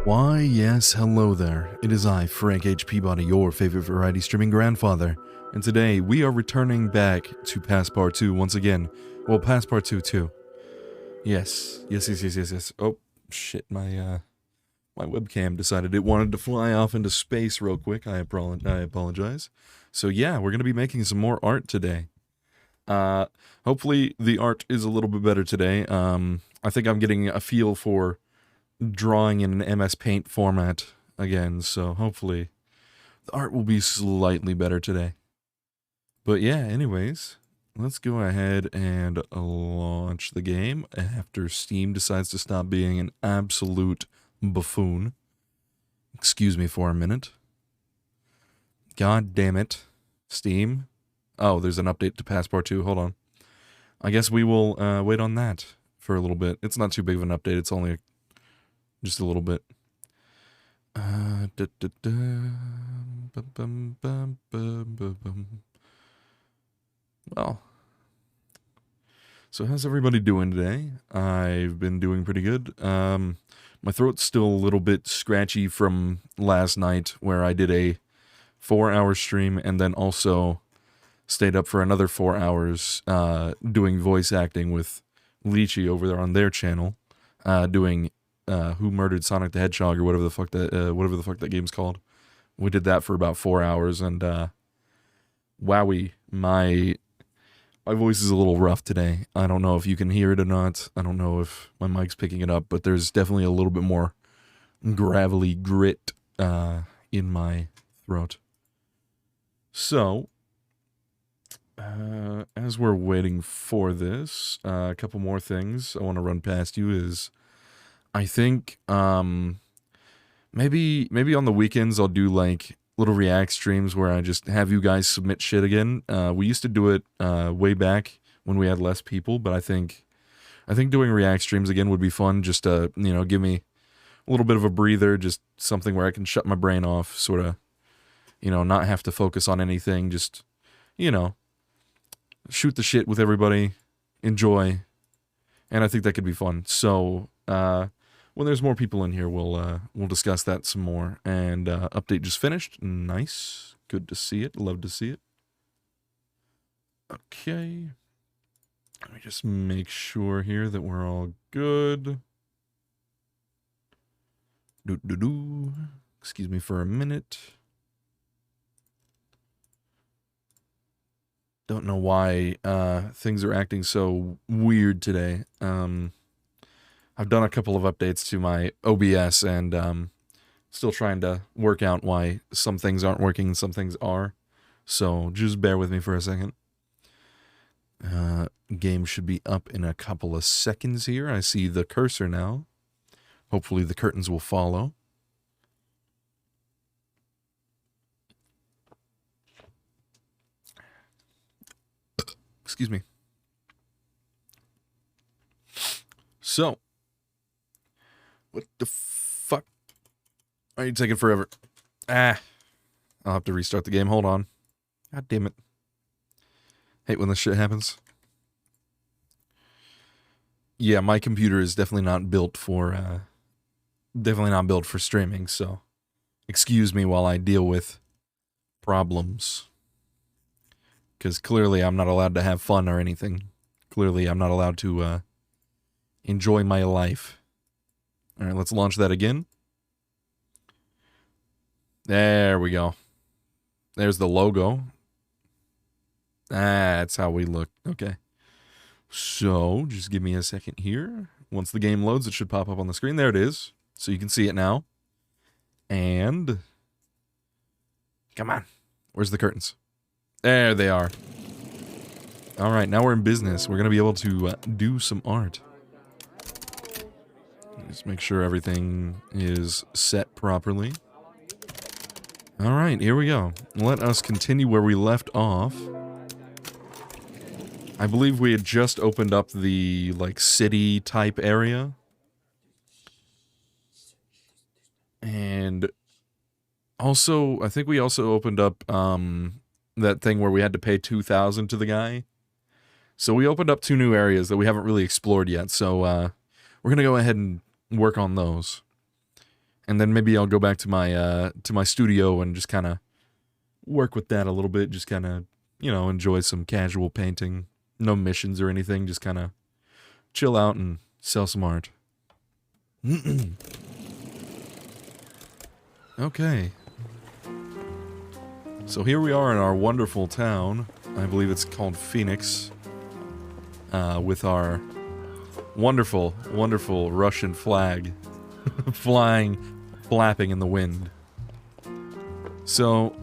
Why, yes, hello there. It is I, Frank H. Peabody, your favorite variety streaming grandfather, and today we are returning back to Passpartout once again. Well, Passpartout 2. Yes. Oh, shit, my webcam decided it wanted to fly off into space real quick. I apologize. So yeah, we're gonna be making some more art today. Hopefully the art is a little bit better today. I think I'm getting a feel for drawing in an MS Paint format again, so hopefully the art will be slightly better today. But yeah, anyways, let's go ahead and launch the game after Steam decides to stop being an absolute buffoon. Excuse me for a minute. God damn it. Steam. Oh, there's an update to Passpartout. Hold on. I guess we will wait on that for a little bit. It's not too big of an update. It's only just a little bit. Well, so how's everybody doing today? I've been doing pretty good. My throat's still a little bit scratchy from last night where I did a 4-hour stream and then also stayed up for another 4 hours doing voice acting with Lychee over there on their channel, doing Who Murdered Sonic the Hedgehog or whatever the fuck that game's called. We did that for about 4 hours, and wowie, my voice is a little rough today. I don't know if you can hear it or not. I don't know if my mic's picking it up, but there's definitely a little bit more gravelly grit in my throat. So, as we're waiting for this, a couple more things I want to run past you is, I think, maybe on the weekends I'll do like little react streams where I just have you guys submit shit again. We used to do it way back when we had less people, but I think doing react streams again would be fun. Just to, give me a little bit of a breather, just something where I can shut my brain off, sort of, not have to focus on anything. Just, shoot the shit with everybody, enjoy, and I think that could be fun. So when there's more people in here, we'll discuss that some more. And update just finished. Nice, good to see it. Love to see it. Okay, let me just make sure here that we're all good. Excuse me for a minute. Don't know why things are acting so weird today. I've done a couple of updates to my OBS and still trying to work out why some things aren't working and some things are. So just bear with me for a second. Game should be up in a couple of seconds here. I see the cursor now. Hopefully the curtains will follow. Excuse me. So, what the fuck? Why are you taking forever? I'll have to restart the game. Hold on. God damn it. Hate when this shit happens. Yeah, my computer is definitely not built for streaming, so excuse me while I deal with problems. Because clearly I'm not allowed to have fun or anything. Clearly I'm not allowed to enjoy my life. Alright, let's launch that again. There we go. There's the logo. That's how we look. Okay. So, just give me a second here. Once the game loads, it should pop up on the screen. There it is. So you can see it now. And come on. Where's the curtains? There they are. Alright, now we're in business. We're going to be able to do some art. Just make sure everything is set properly. Alright, here we go. Let us continue where we left off. I believe we had just opened up the, like, city type area. And also, I think we also opened up that thing where we had to pay $2,000 to the guy. So we opened up 2 new areas that we haven't really explored yet. So we're going to go ahead and work on those. And then maybe I'll go back to my studio and just kind of work with that a little bit. Just kind of, enjoy some casual painting. No missions or anything. Just kind of chill out and sell some art. Okay. So here we are in our wonderful town. I believe it's called Phoenix. With our wonderful, wonderful Russian flag flapping in the wind. So,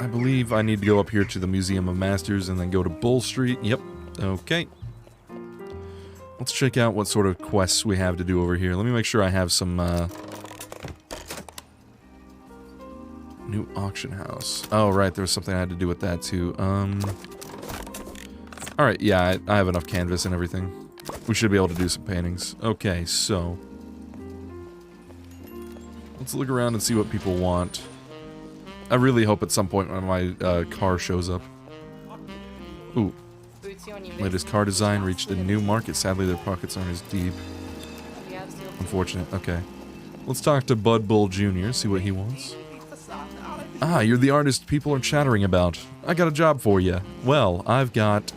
I believe I need to go up here to the Museum of Masters and then go to Bull Street. Yep. Okay. Let's check out what sort of quests we have to do over here. Let me make sure I have some, new auction house. Oh, right, there was something I had to do with that, too. Alright, yeah, I have enough canvas and everything. We should be able to do some paintings. Okay, so... let's look around and see what people want. I really hope at some point when my car shows up. Ooh. Latest car design reached a new market. Sadly, their pockets aren't as deep. Unfortunate. Okay. Let's talk to Bud Bull Jr., see what he wants. Ah, you're the artist people are chattering about. I got a job for you. Well, I've got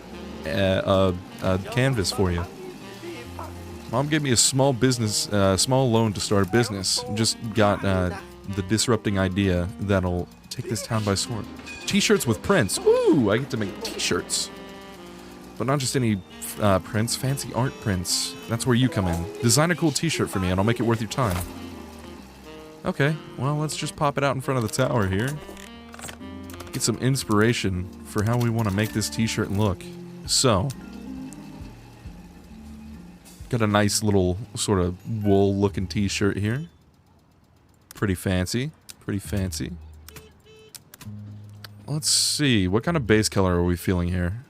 a canvas for you. Mom gave me a small loan to start a business. Just got the disrupting idea that'll take this town by storm. T-shirts with prints. Ooh, I get to make T-shirts. But not just any prints, fancy art prints. That's where you come in. Design a cool T-shirt for me and I'll make it worth your time. Okay, well, let's just pop it out in front of the tower here. Get some inspiration for how we want to make this T-shirt look. So, got a nice little sort of wool-looking T-shirt here. Pretty fancy. Pretty fancy. Let's see. What kind of base color are we feeling here?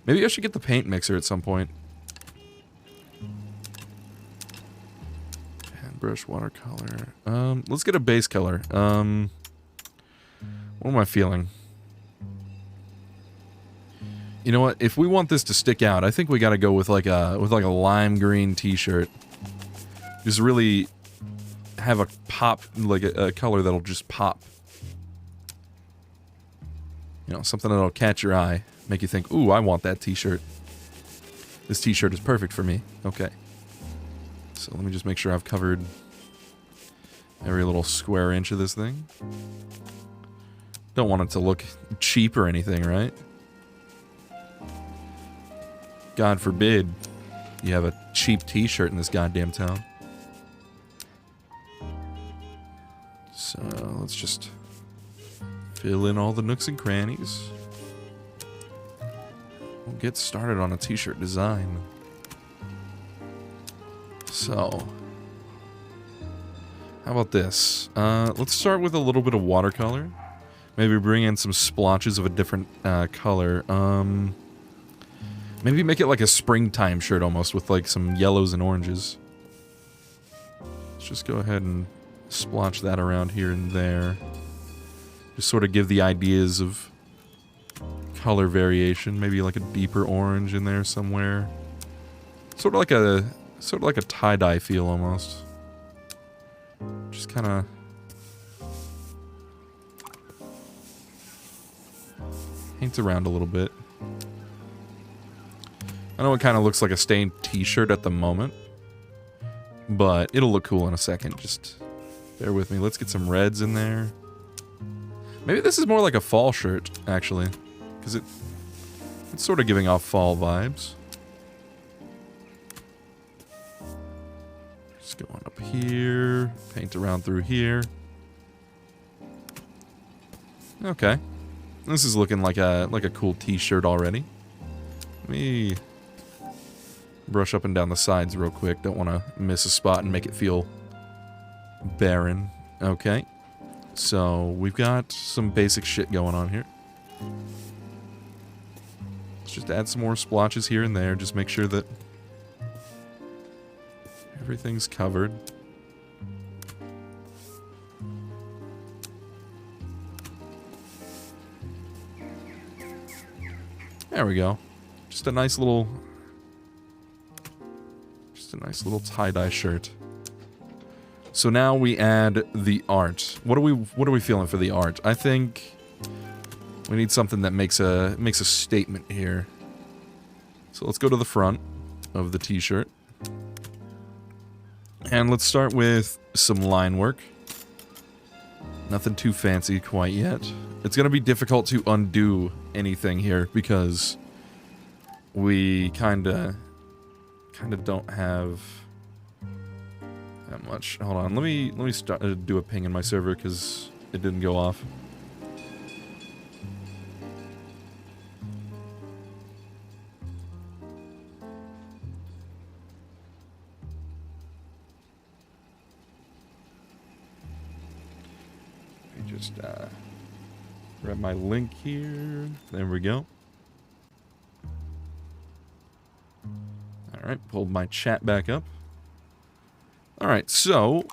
Maybe I should get the paint mixer at some point. Brush, watercolor. Let's get a base color. What am I feeling? You know what? If we want this to stick out, I think we gotta go with like a lime green T-shirt. Just really have a pop, like a color that'll just pop. You know, something that'll catch your eye, make you think, "Ooh, I want that T-shirt. This T-shirt is perfect for me." Okay. So let me just make sure I've covered every little square inch of this thing. Don't want it to look cheap or anything, right? God forbid you have a cheap T-shirt in this goddamn town. So let's just fill in all the nooks and crannies. We'll get started on a T-shirt design. So, how about this? Let's start with a little bit of watercolor. Maybe bring in some splotches of a different color. Maybe make it like a springtime shirt almost with like some yellows and oranges. Let's just go ahead and splotch that around here and there. Just sort of give the ideas of color variation. Maybe like a deeper orange in there somewhere. Sort of like a tie-dye feel almost. Just kind of paint around a little bit. I know it kind of looks like a stained T-shirt at the moment, but it'll look cool in a second. Just bear with me. Let's get some reds in there. Maybe this is more like a fall shirt, actually, because it's sort of giving off fall vibes. Just go on up here, paint around through here. Okay, this is looking like a cool T-shirt already. Let me brush up and down the sides real quick. Don't want to miss a spot and make it feel barren. Okay, so we've got some basic shit going on here. Let's just add some more splotches here and there. Just make sure that everything's covered. There we go. Just a nice little tie-dye shirt. So now we add the art. What are we feeling for the art? I think we need something that makes a statement here. So let's go to the front of the t-shirt. And let's start with some line work. Nothing too fancy quite yet. It's going to be difficult to undo anything here because we kind of don't have that much. Hold on, let me start do a ping in my server because it didn't go off. Let me just grab my link here. There we go. Alright, pulled my chat back up. Alright, so,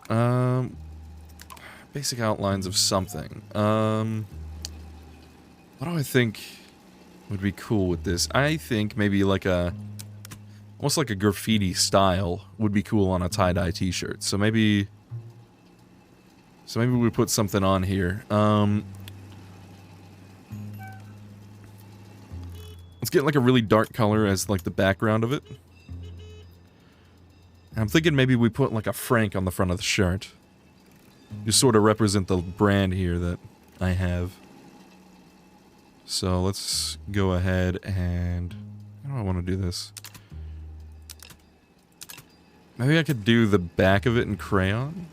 basic outlines of something. What do I think would be cool with this? I think maybe like almost like a graffiti style would be cool on a tie-dye t-shirt. So maybe we put something on here. Let's get like a really dark color as like the background of it. I'm thinking maybe we put like a Frank on the front of the shirt. Just sort of represent the brand here that I have. So let's go ahead and... how do I want to do this? Maybe I could do the back of it in crayon.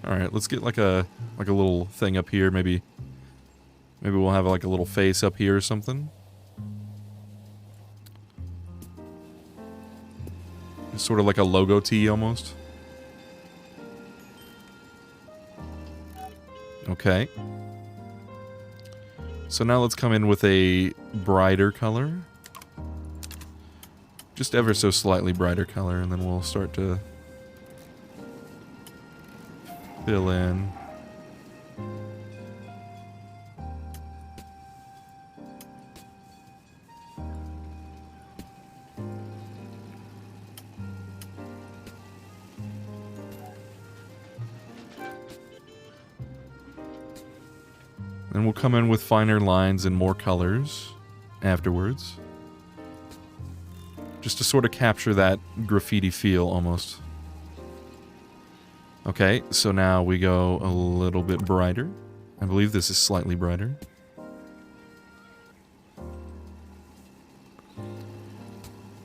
Alright, let's get like a little thing up here, maybe we'll have like a little face up here or something. It's sort of like a logo tee almost. Okay. So now let's come in with a brighter color. Just ever so slightly brighter color, and then we'll start to fill in. And we'll come in with finer lines and more colors afterwards. Just to sort of capture that graffiti feel almost. Okay, so now we go a little bit brighter. I believe this is slightly brighter.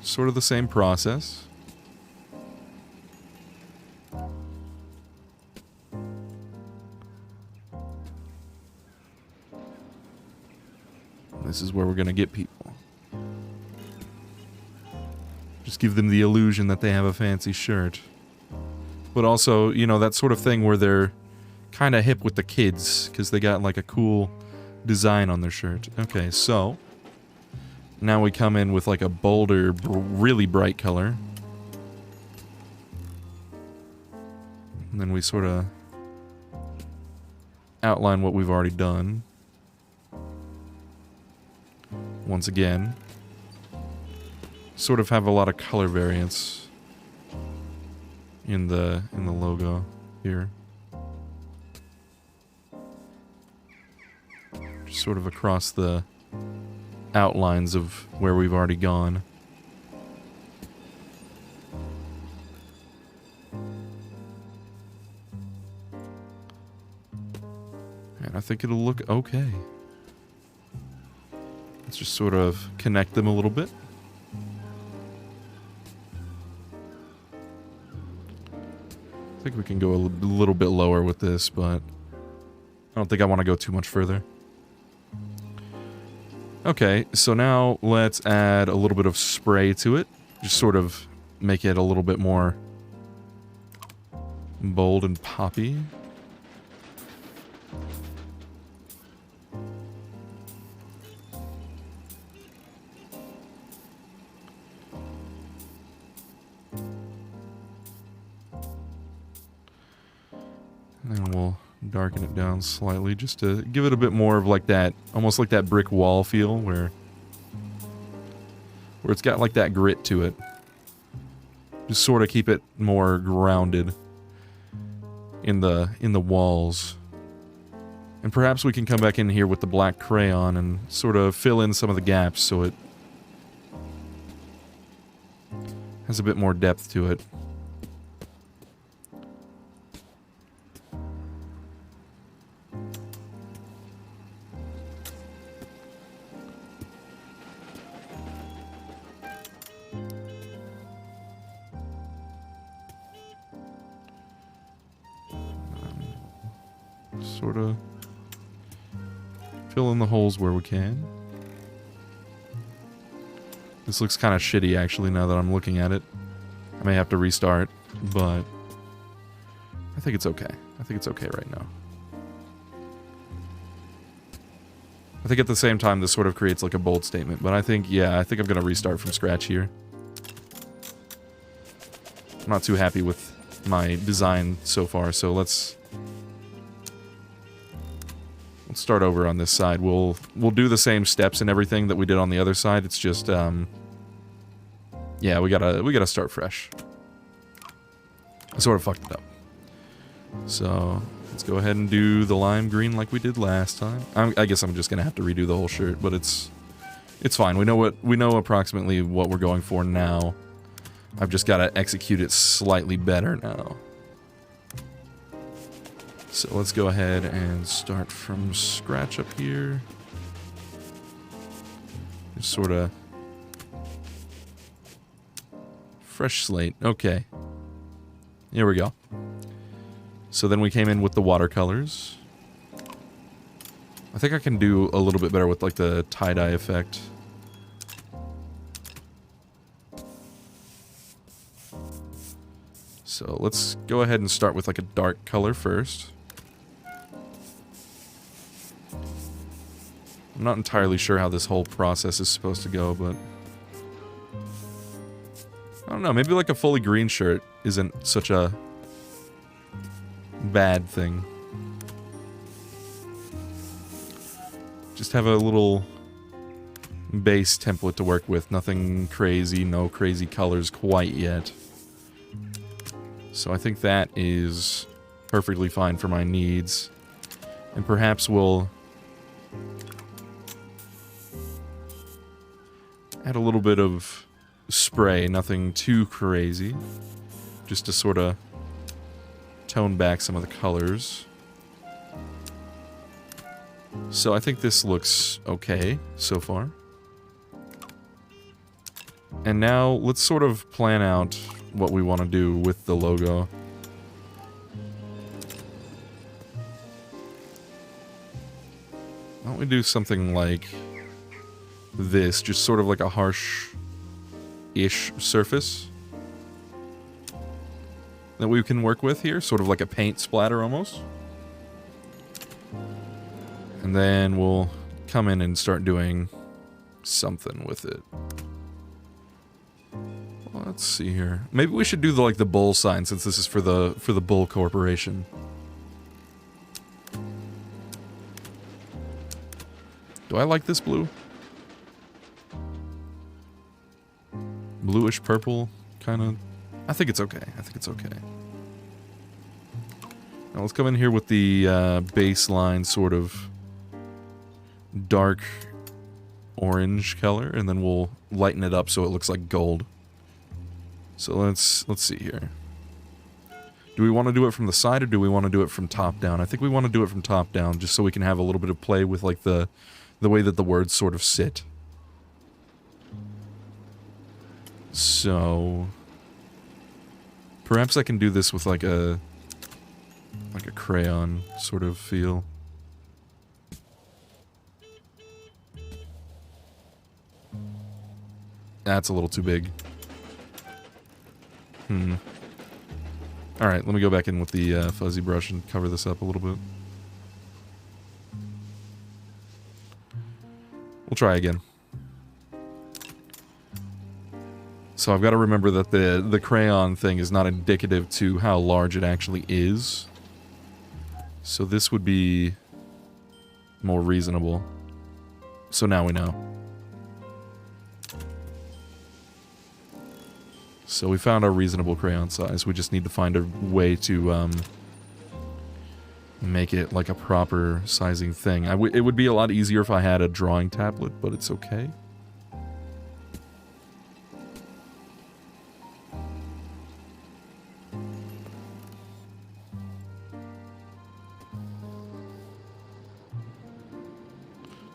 Sort of the same process. This is where we're gonna get people. Just give them the illusion that they have a fancy shirt. But also, you know, that sort of thing where they're kind of hip with the kids, because they got like a cool design on their shirt. Okay, so now we come in with like a bolder, really bright color. And then we sort of outline what we've already done. Once again, sort of have a lot of color variance in the logo here. Just sort of across the outlines of where we've already gone. And I think it'll look okay. Let's just sort of connect them a little bit. I think we can go a little bit lower with this, but I don't think I want to go too much further. Okay, so now let's add a little bit of spray to it. Just sort of make it a little bit more bold and poppy. And we'll darken it down slightly just to give it a bit more of like that, almost like that brick wall feel where it's got like that grit to it. Just sort of keep it more grounded in the walls. And perhaps we can come back in here with the black crayon and sort of fill in some of the gaps so it has a bit more depth to it. Sort of fill in the holes where we can. This looks kind of shitty actually now that I'm looking at it. I may have to restart, but I think it's okay. I think it's okay right now. I think at the same time this sort of creates like a bold statement, but I think, yeah, I think I'm going to restart from scratch here. I'm not too happy with my design so far, so let's start over on this side. We'll do the same steps and everything that we did on the other side. It's just yeah, we gotta start fresh. I sort of fucked it up. So let's go ahead and do the lime green like we did last time. I guess I'm just gonna have to redo the whole shirt, but it's fine. We know approximately what we're going for now. I've just gotta execute it slightly better now. So let's go ahead and start from scratch up here. Just sort of fresh slate. Okay. Here we go. So then we came in with the watercolors. I think I can do a little bit better with like the tie-dye effect. So let's go ahead and start with like a dark color first. I'm not entirely sure how this whole process is supposed to go, but I don't know, maybe like a fully green shirt isn't such a bad thing. Just have a little base template to work with, nothing crazy, no crazy colors quite yet. So I think that is perfectly fine for my needs. And perhaps we'll add a little bit of spray, nothing too crazy, just to sort of tone back some of the colors. So I think this looks okay so far. And now let's sort of plan out what we want to do with the logo. Why don't we do something like this, just sort of like a harsh-ish surface that we can work with here, sort of like a paint splatter almost. And then we'll come in and start doing something with it. Well, let's see here. Maybe we should do the like the bull sign since this is for the Bull Corporation. Do I like this blue? Bluish purple, kind of. I think it's okay. I think it's okay. Now let's come in here with the baseline sort of dark orange color, and then we'll lighten it up so it looks like gold. So let's see here. Do we want to do it from the side or do we want to do it from top down? I think we want to do it from top down just so we can have a little bit of play with like the way that the words sort of sit. So perhaps I can do this with like a crayon sort of feel. That's a little too big. Alright, let me go back in with the fuzzy brush and cover this up a little bit. We'll try again. So I've got to remember that the crayon thing is not indicative to how large it actually is. So this would be more reasonable. So now we know. So we found our reasonable crayon size. We just need to find a way to make it like a proper sizing thing. It would be a lot easier if I had a drawing tablet, but it's okay.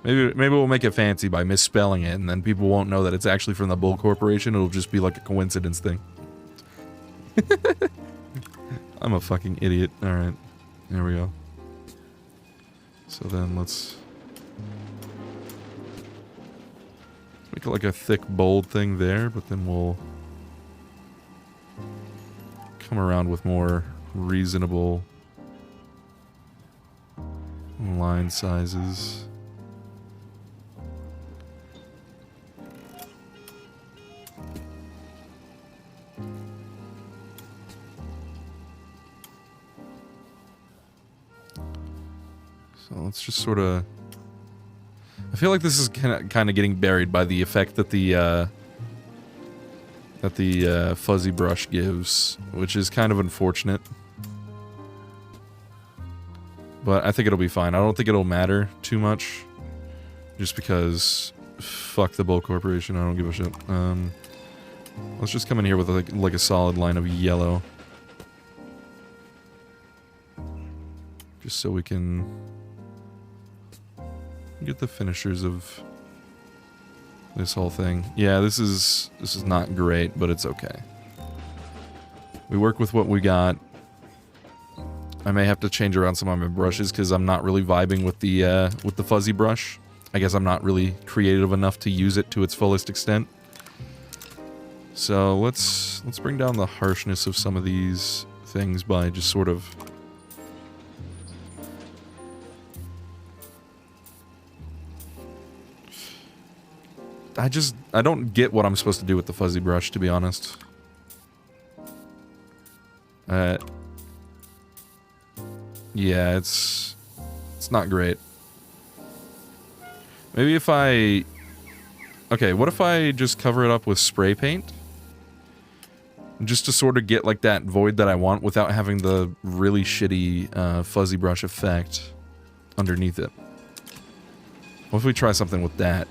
Maybe we'll make it fancy by misspelling it, and then people won't know that it's actually from the Bull Corporation. It'll just be like a coincidence thing. I'm a fucking idiot. Alright. There we go. So then let's make it like a thick, bold thing there, but then we'll come around with more reasonable line sizes. So let's just sort of... I feel like this is kind of getting buried by the effect that the fuzzy brush gives, which is kind of unfortunate. But I think it'll be fine. I don't think it'll matter too much, just because fuck the Bull Corporation. I don't give a shit. Let's just come in here with like a solid line of yellow, just so we can get the finishers of this whole thing. Yeah, this is not great, but it's okay. We work with what we got. I may have to change around some of my brushes because I'm not really vibing with the fuzzy brush. I guess I'm not really creative enough to use it to its fullest extent. So let's bring down the harshness of some of these things by just sort of I don't get what I'm supposed to do with the fuzzy brush, to be honest. Yeah, it's not great. Maybe if I... Okay, what if I just cover it up with spray paint? Just to sort of get like that void that I want without having the really shitty fuzzy brush effect underneath it. What if we try something with that?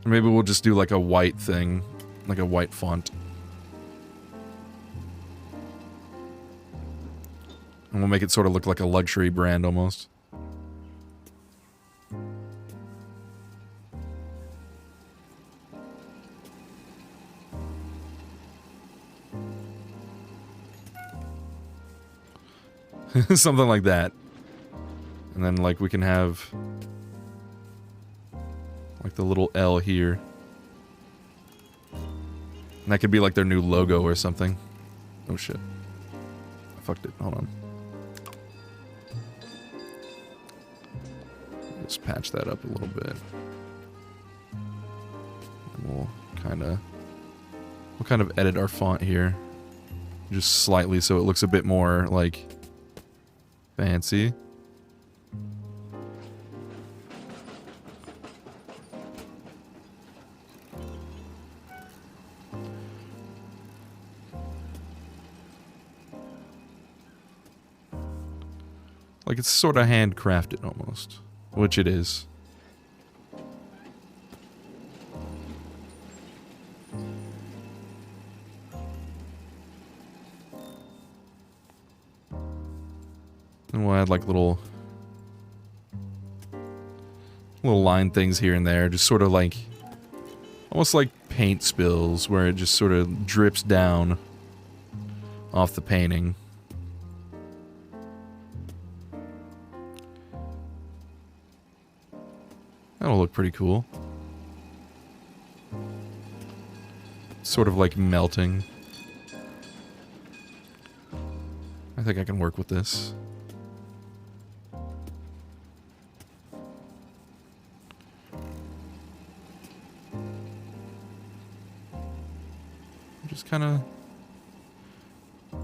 Maybe we'll just do like a white thing, like a white font. And we'll make it sort of look like a luxury brand almost. Something like that. And then like we can have like the little L here. And that could be like their new logo or something. Oh shit. I fucked it. Hold on. Let's patch that up a little bit. And we'll kind of edit our font here. Just slightly so it looks a bit more like fancy. Like it's sort of handcrafted almost, which it is. And we'll add like little line things here and there, just sort of like, almost like paint spills, where it just sort of drips down off the painting. That'll look pretty cool. Sort of like melting. I think I can work with this. just kind of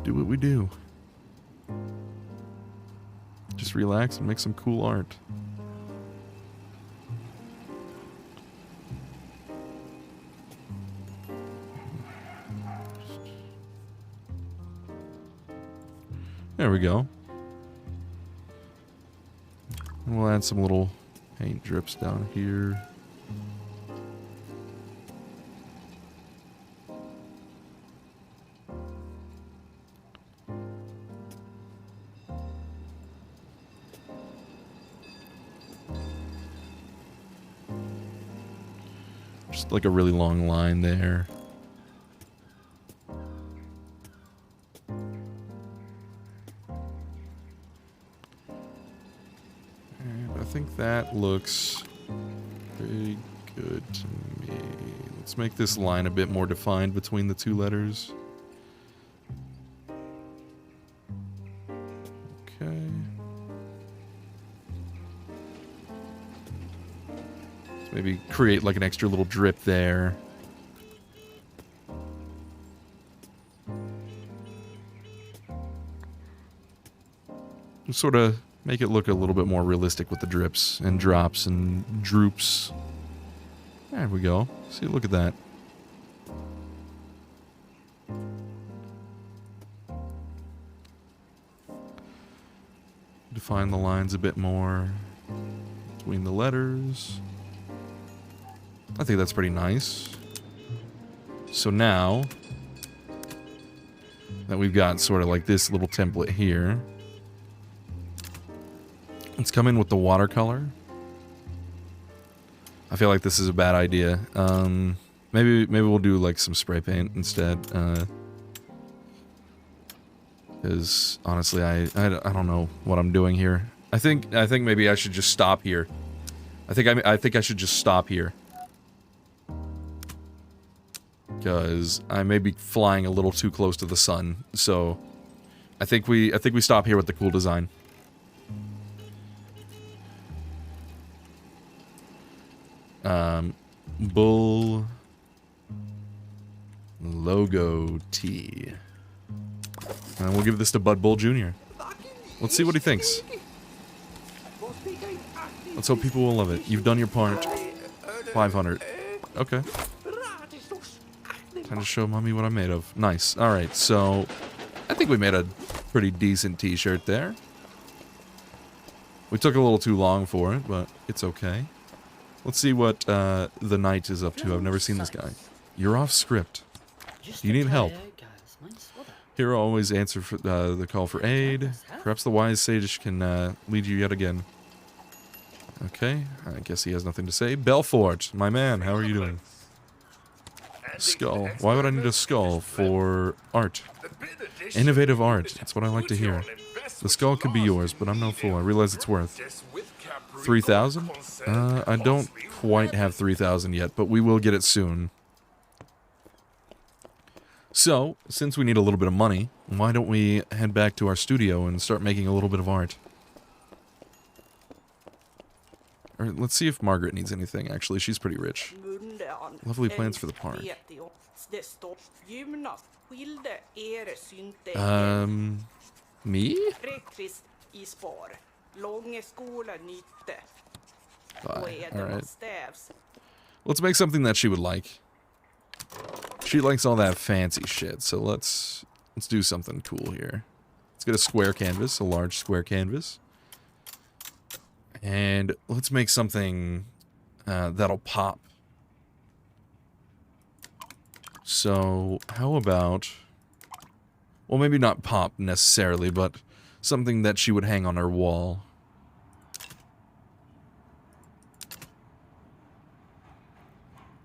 do what we do. Just relax and make some cool art. There we go. And we'll add some little paint drips down here. Just like a really long line there. And I think that looks pretty good to me. Let's make this line a bit more defined between the two letters. Okay. Maybe create like an extra little drip there. Sort of make it look a little bit more realistic with the drips and drops and droops. There we go. See, look at that. Define the lines a bit more between the letters. I think that's pretty nice. So now that we've got sort of like this little template here, let's come in with the watercolor. I feel like this is a bad idea. Maybe we'll do like some spray paint instead. Because honestly, I don't know what I'm doing here. I think maybe I should just stop here. I think I should just stop here. Because I may be flying a little too close to the sun, so I think we stop here with the cool design. Bull logo T, and we'll give this to Bud Bull Jr. Let's see what he thinks. Let's hope people will love it. You've done your part. 500. Okay. Time to show mommy what I'm made of. Nice. Alright, so I think we made a pretty decent t-shirt there. We took a little too long for it, but it's okay. Let's see what the knight is up to. I've never seen this guy. You're off script. Do you need help? Hero always answer for, the call for aid. Perhaps the wise sage can lead you yet again. Okay, I guess he has nothing to say. Belfort, my man, how are you doing? Skull. Why would I need a skull for art? Innovative art. That's what I like to hear. The skull could be yours, but I'm no fool. I realize it's worth 3,000? I don't quite have 3,000 yet, but we will get it soon. So, since we need a little bit of money, why don't we head back to our studio and start making a little bit of art? Or let's see if Margaret needs anything. Actually, she's pretty rich. Lovely plans for the park. Me? Alright. Let's make something that she would like. She likes all that fancy shit, so let's do something cool here. Let's get a square canvas, a large square canvas. And let's make something that'll pop. So, how about... Well, maybe not pop necessarily, but something that she would hang on her wall.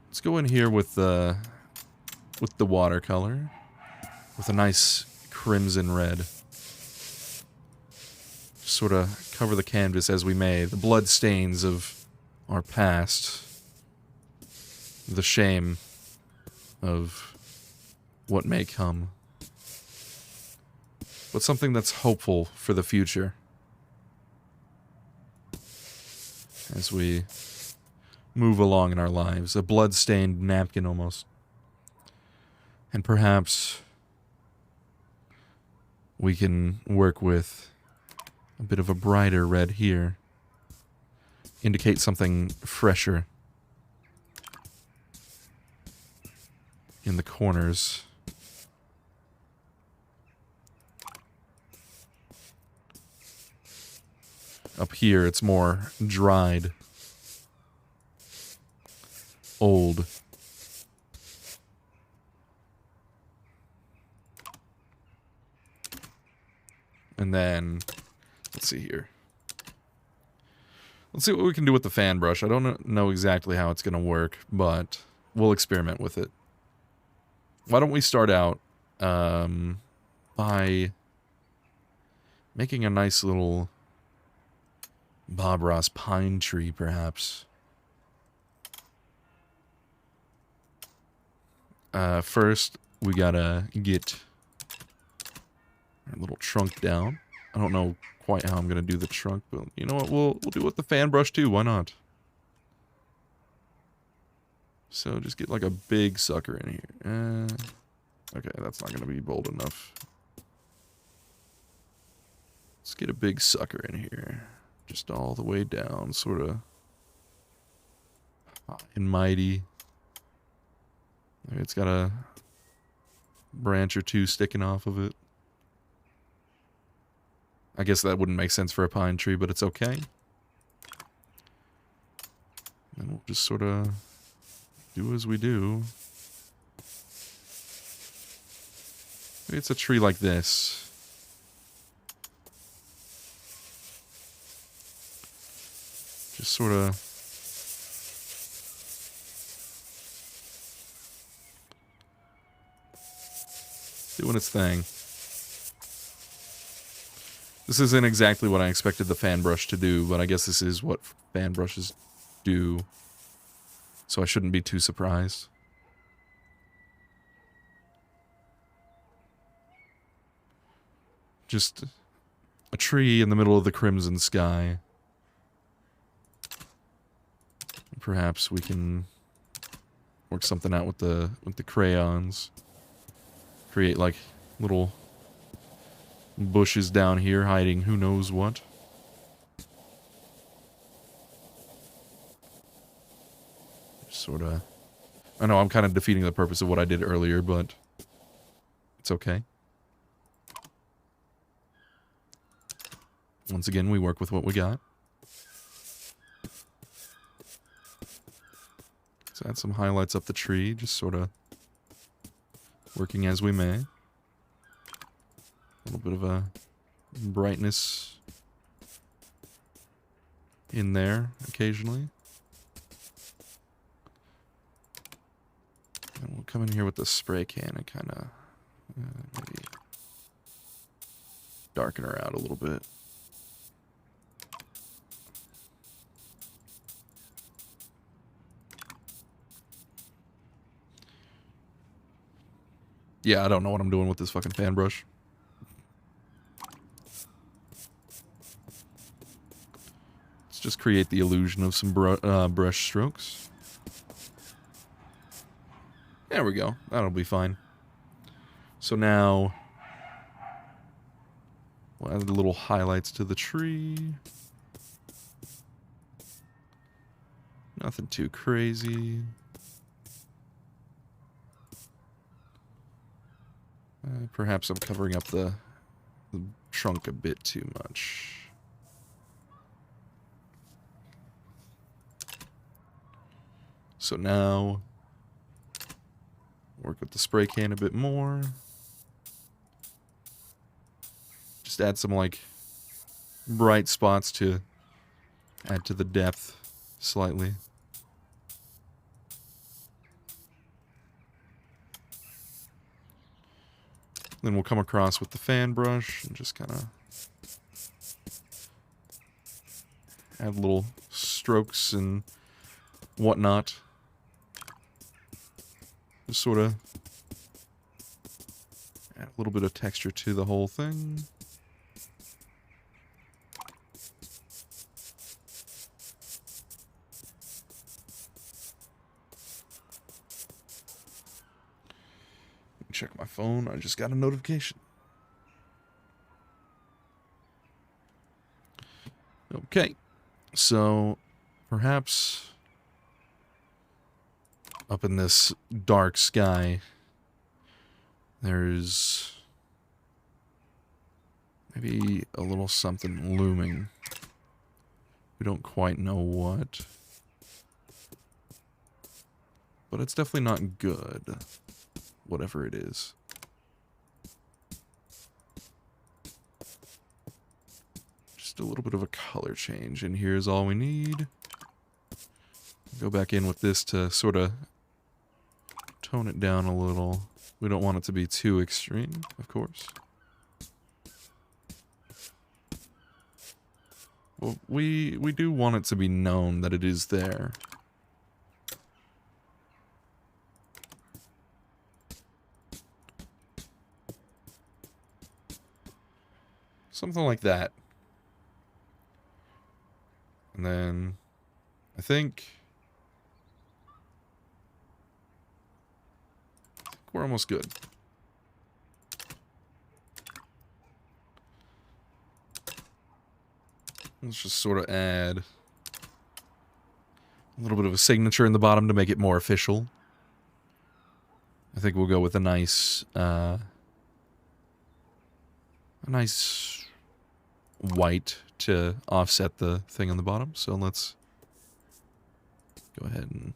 Let's go in here with the watercolor. With a nice crimson red. Sort of cover the canvas as we may. The blood stains of our past. The shame of what may come. But something that's hopeful for the future. As we move along in our lives. A blood-stained napkin almost. And perhaps we can work with a bit of a brighter red here. Indicate something fresher in the corners. Up here, it's more dried, old. And then, let's see here. Let's see what we can do with the fan brush. I don't know exactly how it's going to work, but we'll experiment with it. Why don't we start out by making a nice little Bob Ross pine tree, perhaps. First, we gotta get our little trunk down. I don't know quite how I'm gonna do the trunk, but you know what? We'll do it with the fan brush too. Why not? So just get like a big sucker in here. Okay, that's not gonna be bold enough. Let's get a big sucker in here. Just all the way down, sort of high and mighty. It's got a branch or two sticking off of it. I guess that wouldn't make sense for a pine tree, but it's okay. And we'll just sort of do as we do. Maybe it's a tree like this. Just sort of doing its thing. This isn't exactly what I expected the fan brush to do, but I guess this is what fan brushes do. So I shouldn't be too surprised. Just a tree in the middle of the crimson sky. Perhaps we can work something out with the crayons. Create like little bushes down here hiding who knows what. Sort of. I know I'm kind of defeating the purpose of what I did earlier, but it's okay. Once again, we work with what we got. Let's add some highlights up the tree, just sort of working as we may. A little bit of a brightness in there occasionally. And we'll come in here with the spray can and kind of maybe darken her out a little bit. Yeah, I don't know what I'm doing with this fucking fan brush. Let's just create the illusion of some brush strokes. There we go. That'll be fine. So now we'll add the little highlights to the tree. Nothing too crazy. Perhaps I'm covering up the trunk a bit too much. So now, work with the spray can a bit more. Just add some, like, bright spots to add to the depth slightly. Then we'll come across with the fan brush and just kind of add little strokes and whatnot. Just sort of add a little bit of texture to the whole thing. check my phone. I just got a notification. Okay. So, perhaps up in this dark sky, there's maybe a little something looming. We don't quite know what. But it's definitely not good, whatever it is. Just a little bit of a color change, and here's all we need. Go back in with this to sort of tone it down a little. We don't want it to be too extreme, of course. Well, we do want it to be known that it is there. Something like that. And then I think we're almost good. Let's just sort of add a little bit of a signature in the bottom to make it more official. I think we'll go with a nice white to offset the thing on the bottom. So let's go ahead and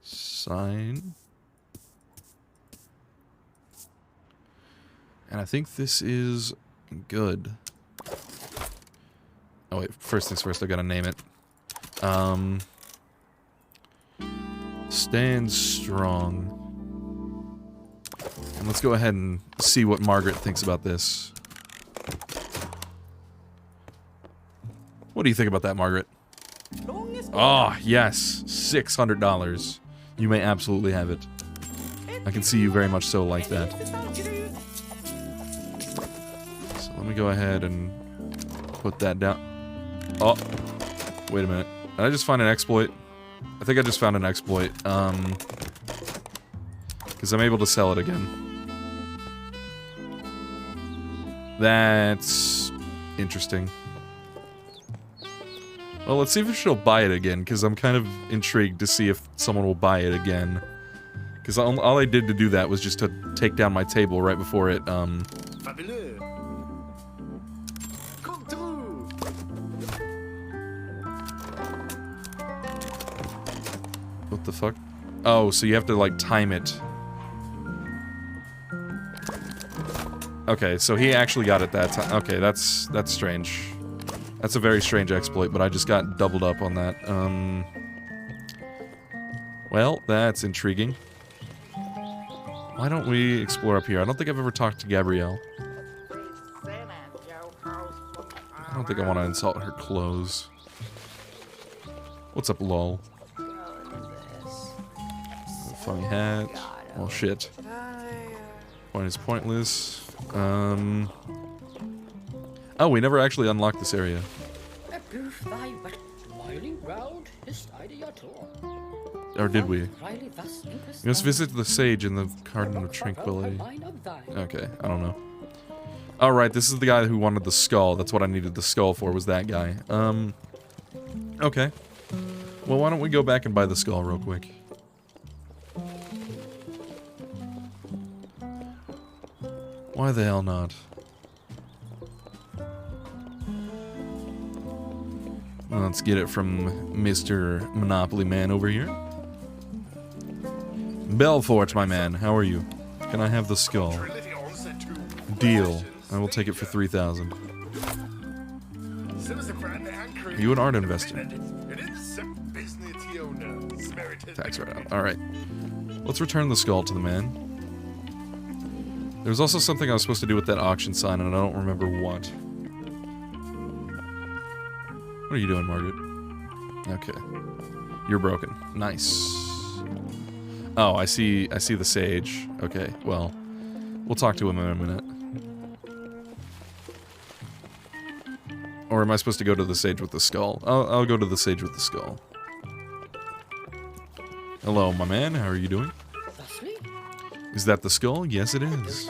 sign. And I think this is good. Oh wait, first things first, I gotta name it. Stand strong. And let's go ahead and see what Margaret thinks about this. What do you think about that, Margaret? Oh, yes. $600. You may absolutely have it. I can see you very much so like that. So let me go ahead and put that down. Oh, wait a minute. Did I just find an exploit? I think I just found an exploit. Because I'm able to sell it again. That's interesting. Well, let's see if she'll buy it again, because I'm kind of intrigued to see if someone will buy it again. Because all I did to do that was just to take down my table right before it, Fabuleux. Come through. What the fuck? Oh, so you have to, like, time it. Okay, so he actually got it that time. Okay, that's strange. That's a very strange exploit, but I just got doubled up on that. Well, that's intriguing. Why don't we explore up here? I don't think I've ever talked to Gabrielle. I don't think I want to insult her clothes. What's up, lol? Funny hat. Well, shit. Point is pointless. Oh, we never actually unlocked this area. Or did we? We must visit the sage in the Garden of Tranquility. Okay, I don't know. Alright, this is the guy who wanted the skull. That's what I needed the skull for, was that guy. Okay. Well, why don't we go back and buy the skull real quick? Why the hell not? Let's get it from Mr. Monopoly Man over here. Belfort, my man, how are you? Can I have the skull? Deal. I will take it for 3,000. Are you an art investor? Tax write-off. Alright. Let's return the skull to the man. There was also something I was supposed to do with that auction sign, and I don't remember what. What are you doing, Margaret? Okay. You're broken. Nice. Oh, I see the sage. Okay, well, we'll talk to him in a minute. Or am I supposed to go to the sage with the skull? I'll go to the sage with the skull. Hello, my man. How are you doing? Is that the skull? Yes, it is.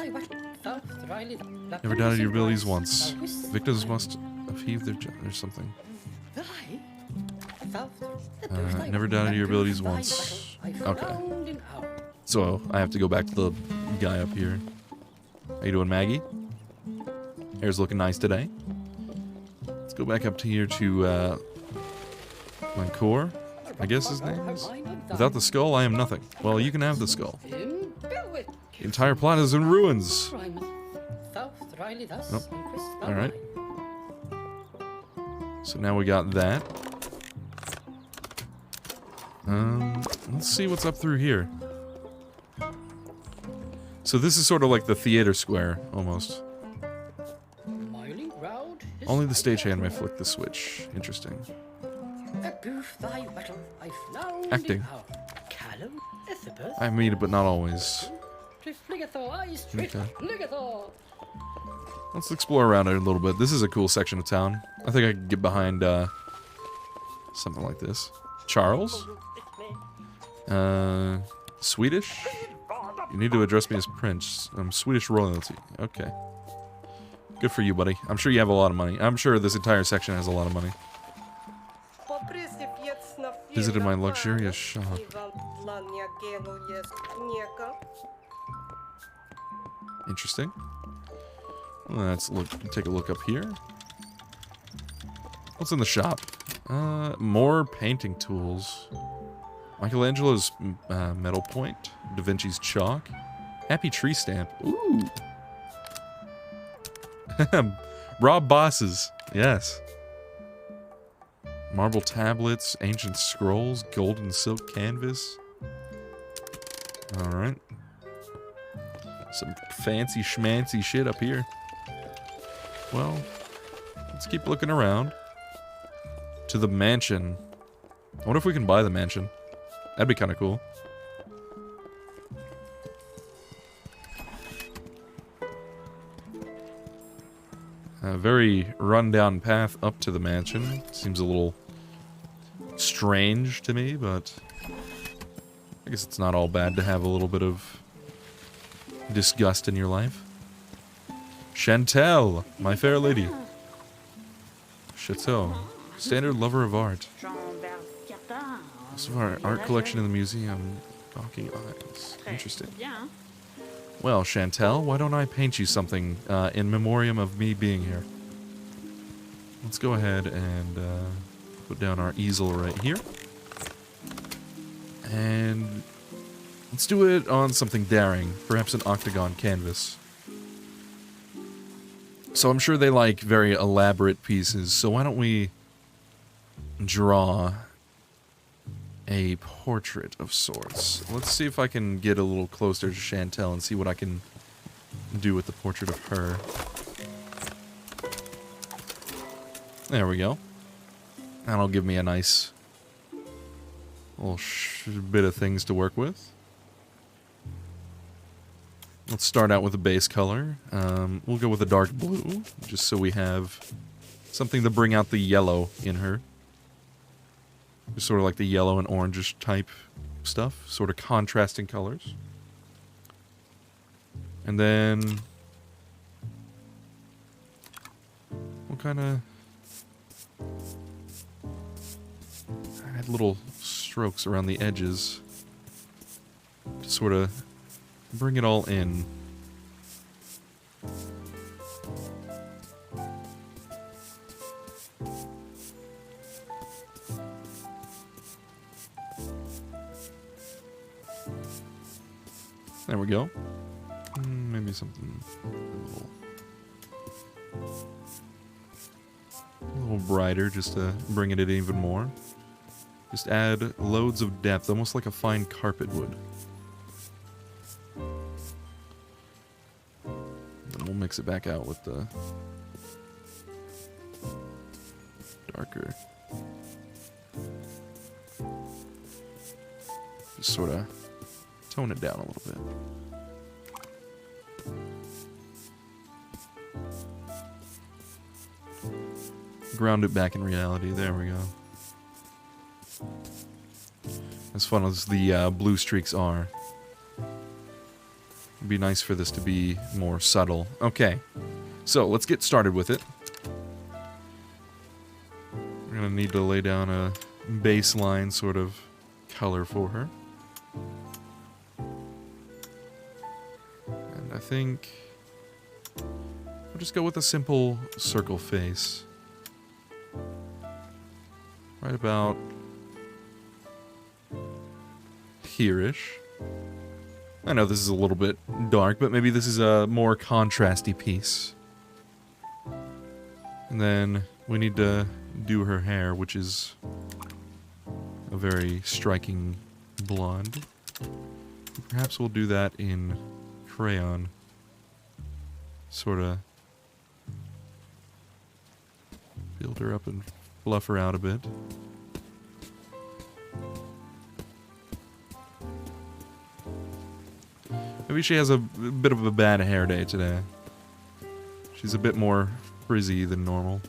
Never doubted your abilities once. Victims must have heaved their or something. Never doubted your abilities once. Okay. So, I have to go back to the guy up here. How you doing, Maggie? Hair's looking nice today. Let's go back up to here to, Mancour, I guess his name is. Without the skull, I am nothing. Well, you can have the skull. The entire plot is in ruins. Nope. Alright. So now we got that. Let's see what's up through here. So this is sort of like the theater square, almost. Only the stagehand may flick the switch. Interesting. Acting. I mean it, but not always. Okay. Let's explore around it a little bit. This is a cool section of town. I think I can get behind, something like this. Charles? Swedish? You need to address me as Prince. I'm Swedish royalty. Okay. Good for you, buddy. I'm sure you have a lot of money. I'm sure this entire section has a lot of money. Visited my luxurious shop. Interesting. Let's take a look up here. What's in the shop? More painting tools. Michelangelo's metal point. Da Vinci's chalk. Happy tree stamp. Ooh. Rob bosses. Yes. Marble tablets, ancient scrolls, gold and silk canvas. Alright. Some fancy schmancy shit up here. Well, let's keep looking around. To the mansion. I wonder if we can buy the mansion. That'd be kind of cool. A very run-down path up to the mansion. Seems a little strange to me, but I guess it's not all bad to have a little bit of disgust in your life. Chantel, my fair lady. Chateau, standard lover of art. Most of our art collection in the museum. Gawking eyes. Interesting. Well, Chantel, why don't I paint you something in memoriam of me being here? Let's go ahead and put down our easel right here. And let's do it on something daring, perhaps an octagon canvas. So I'm sure they like very elaborate pieces, so why don't we draw a portrait of sorts. Let's see if I can get a little closer to Chantel and see what I can do with the portrait of her. There we go. That'll give me a nice little bit of things to work with. Let's start out with a base color. We'll go with a dark blue, just so we have something to bring out the yellow in her. Just sort of like the yellow and orangish type stuff. Sort of contrasting colors. And then we'll kind of add little strokes around the edges to sort of bring it all in. There we go. Maybe something a little brighter, just to bring it in even more. Just add loads of depth, almost like a fine carpet would. Then we'll mix it back out with the darker. Just sort of tone it down a little bit. Ground it back in reality. There we go. As fun as the blue streaks are. It'd be nice for this to be more subtle. Okay, so let's get started with it. We're gonna need to lay down a baseline sort of color for her. And I think we'll just go with a simple circle face. Right about here-ish. I know this is a little bit dark, but maybe this is a more contrasty piece. And then we need to do her hair, which is a very striking blonde. Perhaps we'll do that in crayon. Sort of build her up and fluff her out a bit. Maybe she has a bit of a bad hair day today. She's a bit more frizzy than normal.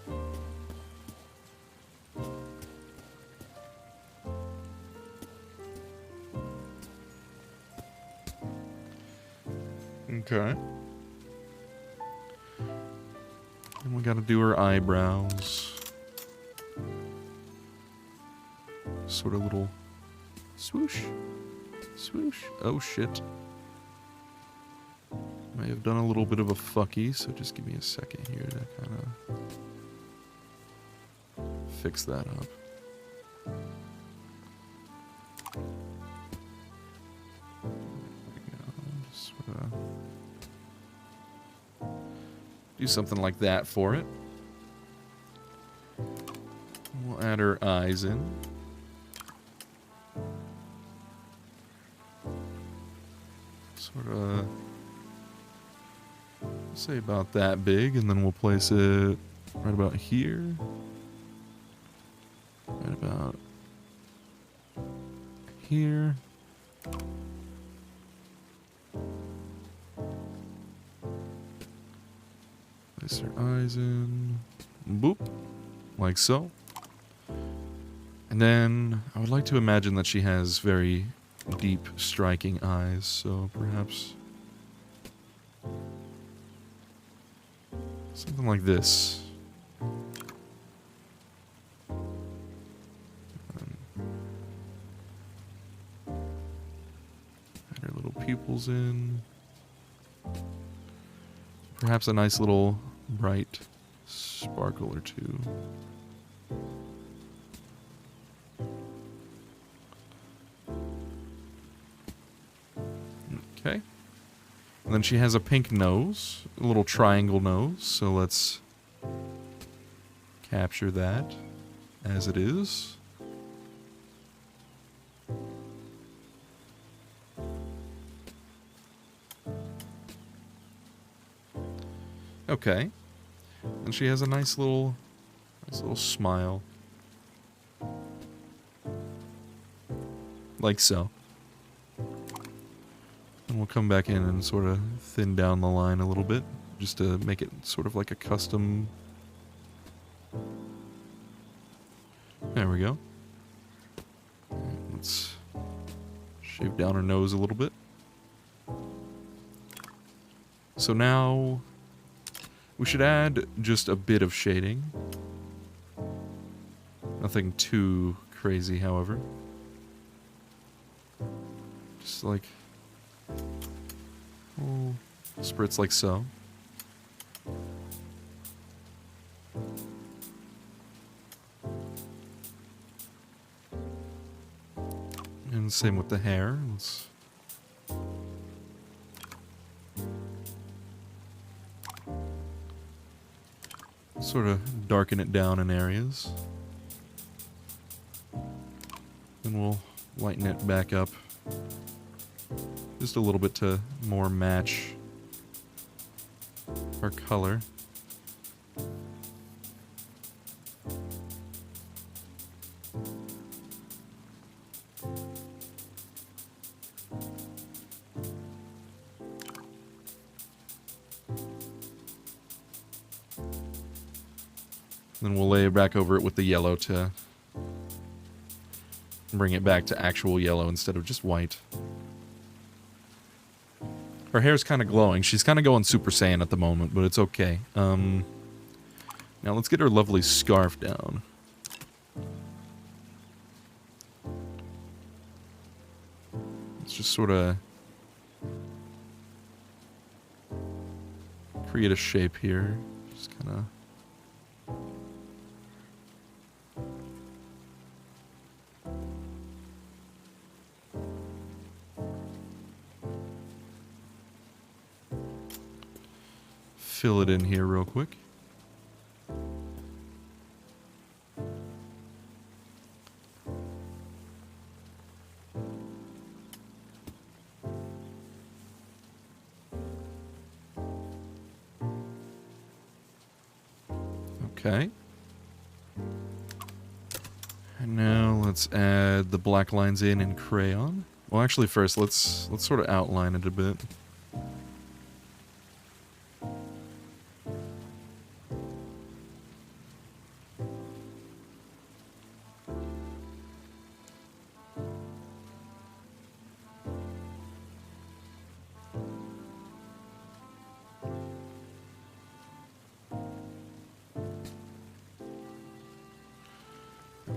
Okay. And we gotta do her eyebrows. Sort of little swoosh. Swoosh. Oh shit. May have done a little bit of a fucky, so just give me a second here to kind of fix that up. Do something like that for it. We'll add her eyes in. Sort of, say about that big, and then we'll place it right about here. Right about here. Place her eyes in. Boop. Like so. And then I would like to imagine that she has very deep, striking eyes, so perhaps something like this. Add her little pupils in. Perhaps a nice little bright sparkle or two. Okay. And then she has a pink nose, a little triangle nose, so let's capture that as it is. Okay. And she has a nice little smile. Like so. And we'll come back in and sort of thin down the line a little bit, just to make it sort of like a custom. There we go. Let's shave down her nose a little bit. So now we should add just a bit of shading. Nothing too crazy, however. Just like little spritz like so. And same with the hair. Let's sort of darken it down in areas. Then we'll lighten it back up just a little bit to more match our color. Then we'll lay it back over it with the yellow to bring it back to actual yellow instead of just white. Her hair's kind of glowing. She's kind of going Super Saiyan at the moment, but it's okay. Now let's get her lovely scarf down. Let's just sort of create a shape here. Just kind of... fill it in here real quick. Okay. And now let's add the black lines in crayon. Well, actually first let's sort of outline it a bit.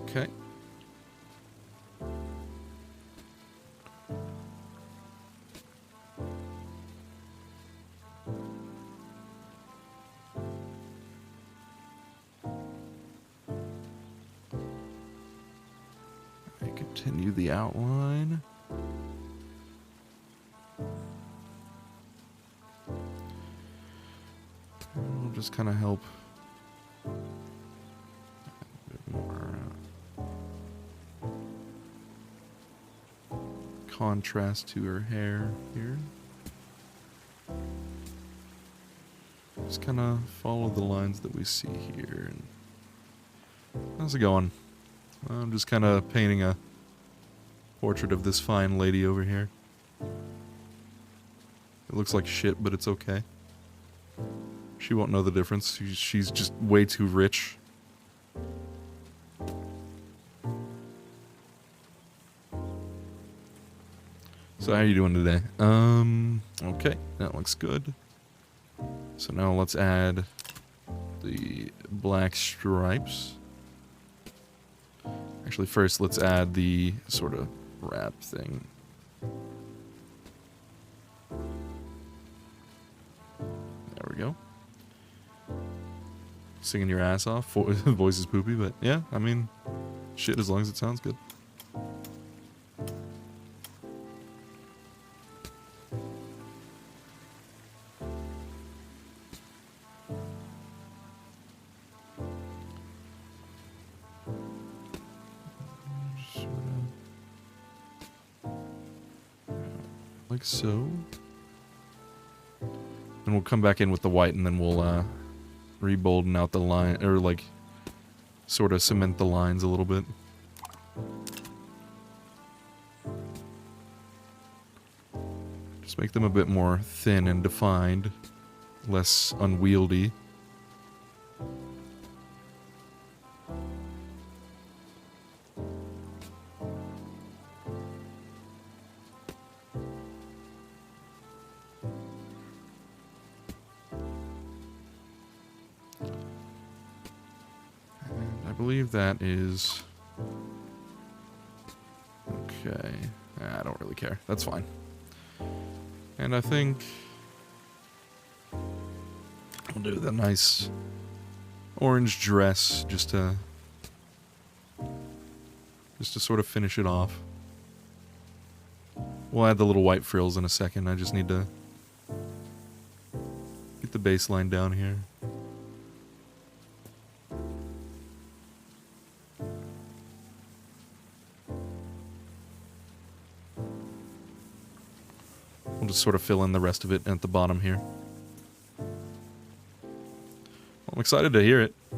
Okay. I continue the outline. We'll just kind of help a bit more contrast to her hair here. Just kind of follow the lines that we see here. And how's it going? I'm just kind of painting a portrait of this fine lady over here. It looks like shit, but it's okay. She won't know the difference. She's just way too rich. So how are you doing today? Okay, that looks good. So now let's add the black stripes. Actually, first let's add the sort of wrap thing. There we go. Singing your ass off. Voice is poopy, but yeah, I mean, shit, as long as it sounds good. Like so. And we'll come back in with the white and then we'll re-bolden out the line, or like sort of cement the lines a little bit. Just make them a bit more thin and defined, less unwieldy. I believe that is... okay. I don't really care. That's fine. And I think we'll do the nice orange dress just to sort of finish it off. We'll add the little white frills in a second. I just need to get the baseline down here. We'll just sort of fill in the rest of it at the bottom here. Well, I'm excited to hear it. If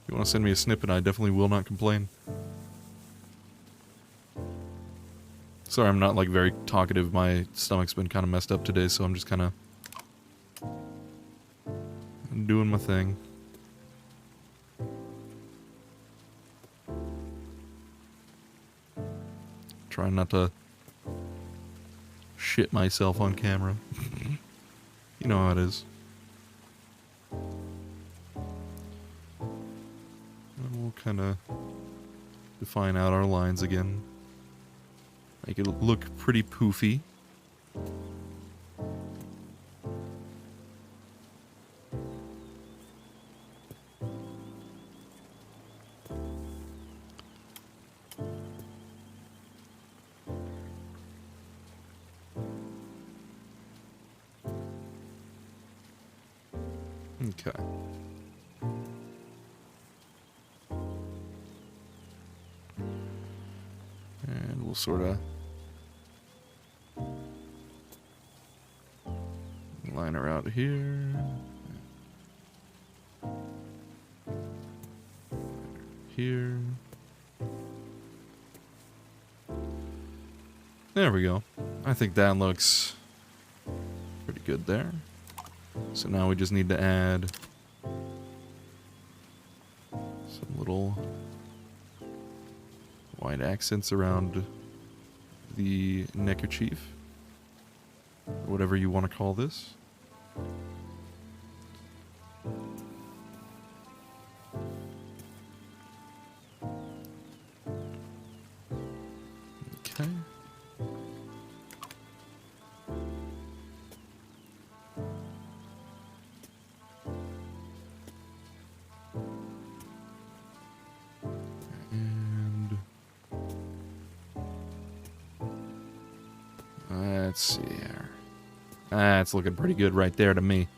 you want to send me a snippet, I definitely will not complain. Sorry, I'm not like very talkative. My stomach's been kind of messed up today, so I'm just kind of doing my thing. Trying not to shit myself on camera. You know how it is. And we'll kind of define out our lines again. Make it look pretty poofy. Okay. And we'll sort of line her out here. Here. There we go. I think that looks pretty good there. So now we just need to add some little white accents around the neckerchief, or whatever you want to call this. Okay. Let's see here. That's looking pretty good right there to me.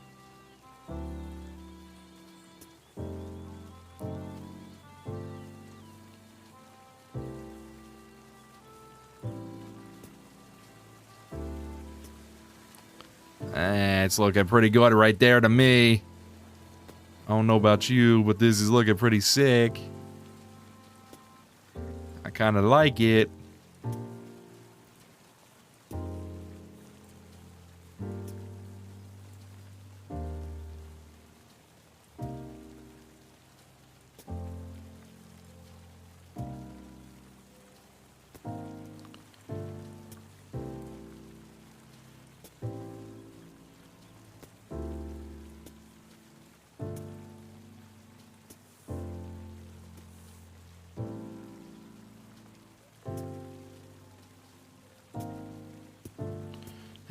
It's looking pretty good right there to me. I don't know about you, but this is looking pretty sick. I kind of like it.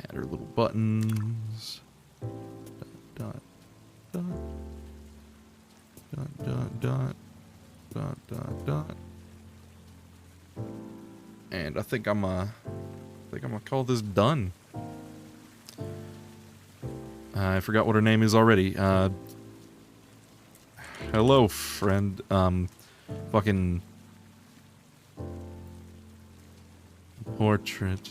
Add her little buttons. Dot, dot, dot, dot, dot, dot, dot, dot. And I think I'm gonna call this done. I forgot what her name is already. Hello, friend. Fucking portrait.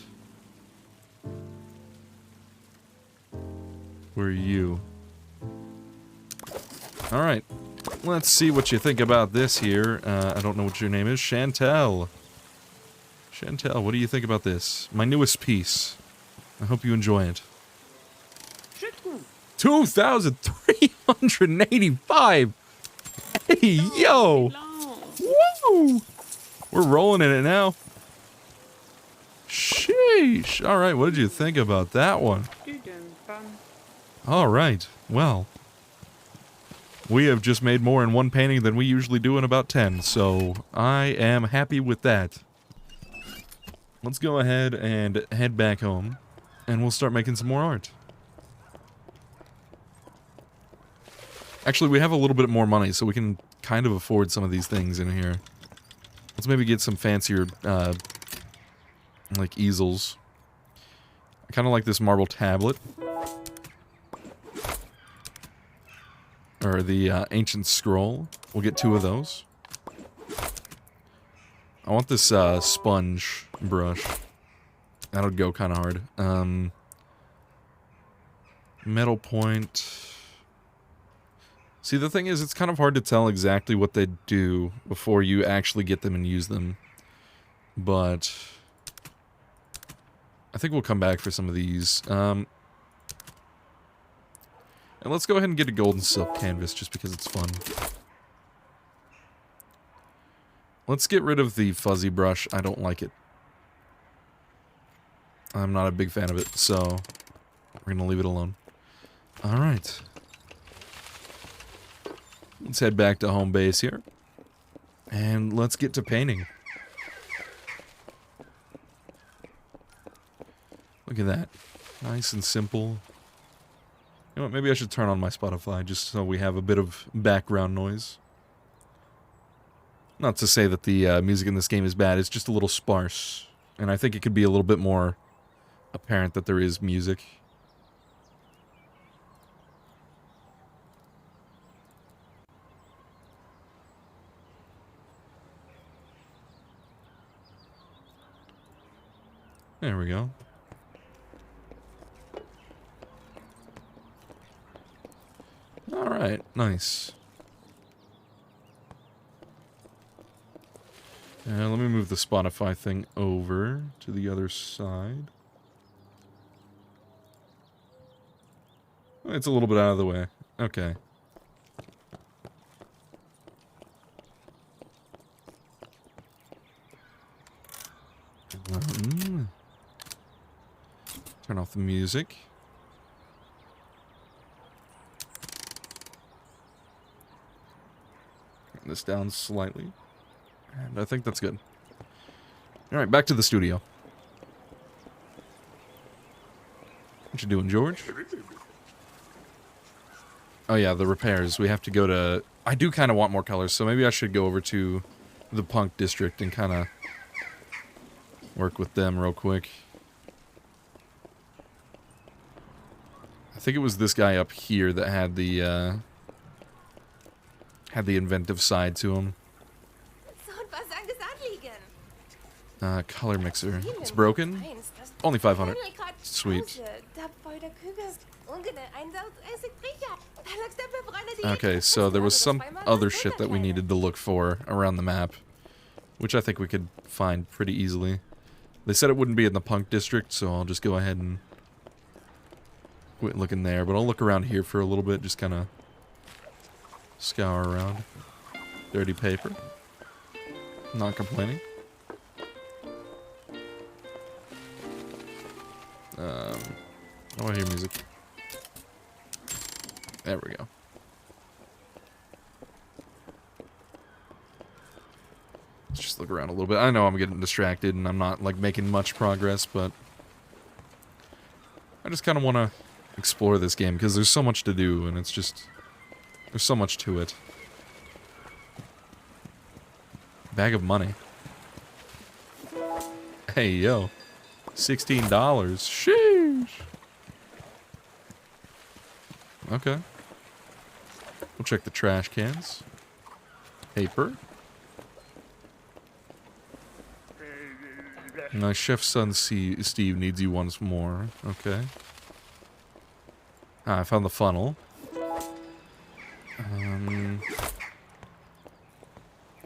Where are you? Alright. Let's see what you think about this here. I don't know what your name is. Chantel. Chantel, what do you think about this? My newest piece. I hope you enjoy it. 2,385! Hey, yo! Woo! We're rolling in it now. Sheesh. Alright, what did you think about that one? Alright, well. We have just made more in one painting than we usually do in about 10, so I am happy with that. Let's go ahead and head back home, and we'll start making some more art. Actually, we have a little bit more money, so we can kind of afford some of these things in here. Let's maybe get some fancier, like, easels. I kind of like this marble tablet. Or the ancient scroll. We'll get 2 of those. I want this sponge brush. That'll go kind of hard. Metal point. See, the thing is, it's kind of hard to tell exactly what they do before you actually get them and use them. But I think we'll come back for some of these. And let's go ahead and get a gold and silk canvas just because it's fun. Let's get rid of the fuzzy brush. I don't like it. I'm not a big fan of it, so we're gonna leave it alone. Alright. Let's head back to home base here. And let's get to painting. Look at that. Nice and simple. You know what, maybe I should turn on my Spotify just so we have a bit of background noise. Not to say that the music in this game is bad, it's just a little sparse. And I think it could be a little bit more apparent that there is music. There we go. Alright, nice. Let me move the Spotify thing over to the other side. It's a little bit out of the way. Okay. Turn off the music. Turn this down slightly. And I think that's good. Alright, back to the studio. What you doing, George? Oh yeah, the repairs. We have to go to... I do kind of want more colors, so maybe I should go over to the Punk District and kind of work with them real quick. I think it was this guy up here that had the inventive side to him. Color mixer. It's broken? Only 500. Sweet. Okay, so there was some other shit that we needed to look for around the map, which I think we could find pretty easily. They said it wouldn't be in the Punk District, so I'll just go ahead and quit looking there. But I'll look around here for a little bit, just kind of scour around. Dirty paper. Not complaining. Oh, I hear music. There we go. Let's just look around a little bit. I know I'm getting distracted and I'm not, like, making much progress, but I just kind of want to explore this game because there's so much to do and it's just... there's so much to it. Bag of money. Hey, yo. $16. Sheesh. Okay. We'll check the trash cans. Paper. My chef's son Steve needs you once more. Okay. Ah, I found the funnel.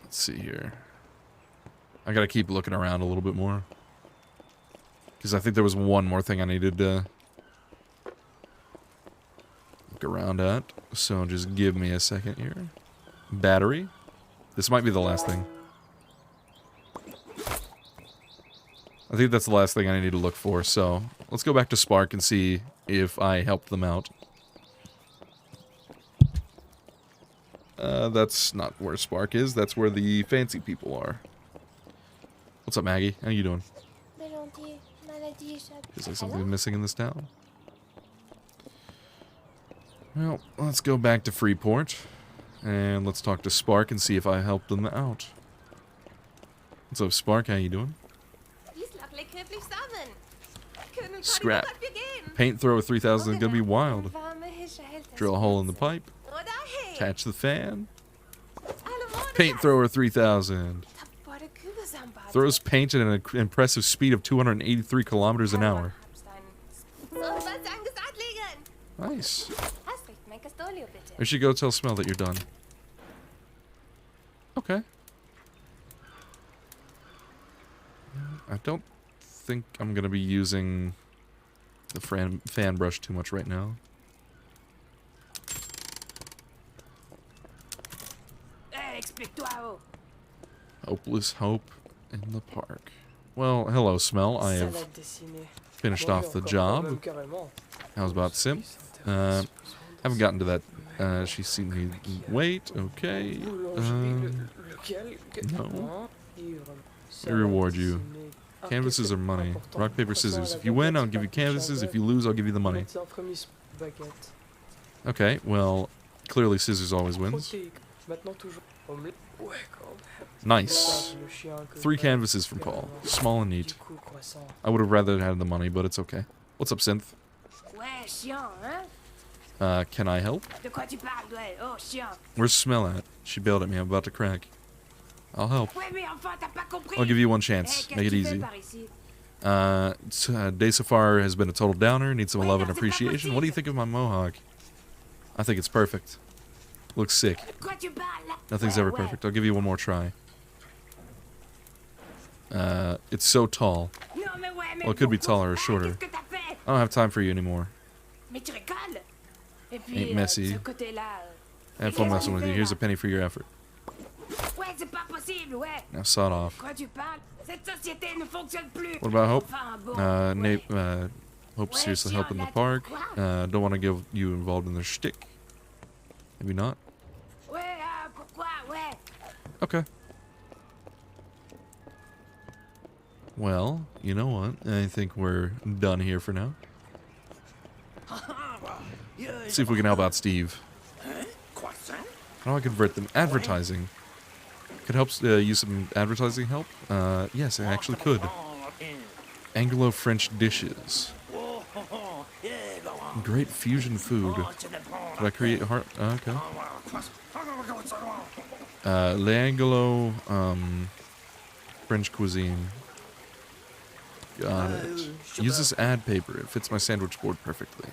Let's see here. I gotta keep looking around a little bit more. Because I think there was one more thing I needed to look around at. So just give me a second here. Battery. This might be the last thing. I think that's the last thing I need to look for. So let's go back to Spark and see if I helped them out. That's not where Spark is. That's where the fancy people are. What's up, Maggie? How you doing? Is there something missing in this town? Well, let's go back to Freeport. And let's talk to Spark and see if I helped them out. What's up, Spark? How you doing? Scrap. Paint thrower 3000 is gonna be wild. Drill a hole in the pipe. Attach the fan. Paint thrower 3000. Throws paint at an impressive speed of 283 kilometers an hour. Nice. We should go tell Smell that you're done. Okay. I don't think I'm going to be using the fan brush too much right now. Hopeless hope in the park. Well, hello, Smell. I have Finished off the job. How was about Sim? Haven't gotten to that. She's seen me wait. Okay. No. I reward you. Canvases or money? Rock, paper, scissors. If you win, I'll give you canvases. If you lose, I'll give you the money. Okay, well, clearly scissors always wins. Nice. 3 canvases from Paul. Small and neat. I would have rather had the money, but it's okay. What's up, Synth? Can I help? Where's Smell at? She bailed at me. I'm about to crack. I'll help. I'll give you one chance. Make it easy. Day so far has been a total downer. Needs some love and appreciation. What do you think of my mohawk? I think it's perfect. Looks sick. Nothing's ever perfect. I'll give you one more try. It's so tall. Well, it could be taller or shorter. I don't have time for you anymore. Ain't messy. Have fun messing with you. Here's a penny for your effort. Now sawed off. What about Hope? Hope's seriously helping the park. Don't want to get you involved in their shtick. Maybe not. Okay. Well, you know what? I think we're done here for now. Let's see if we can help out Steve. How do I convert them? Advertising. Could help use some advertising help? Yes, I actually could. Anglo-French dishes. Great fusion food. Did I create heart? Okay. L'Anglo French cuisine. Got it. Use this ad paper. It fits my sandwich board perfectly.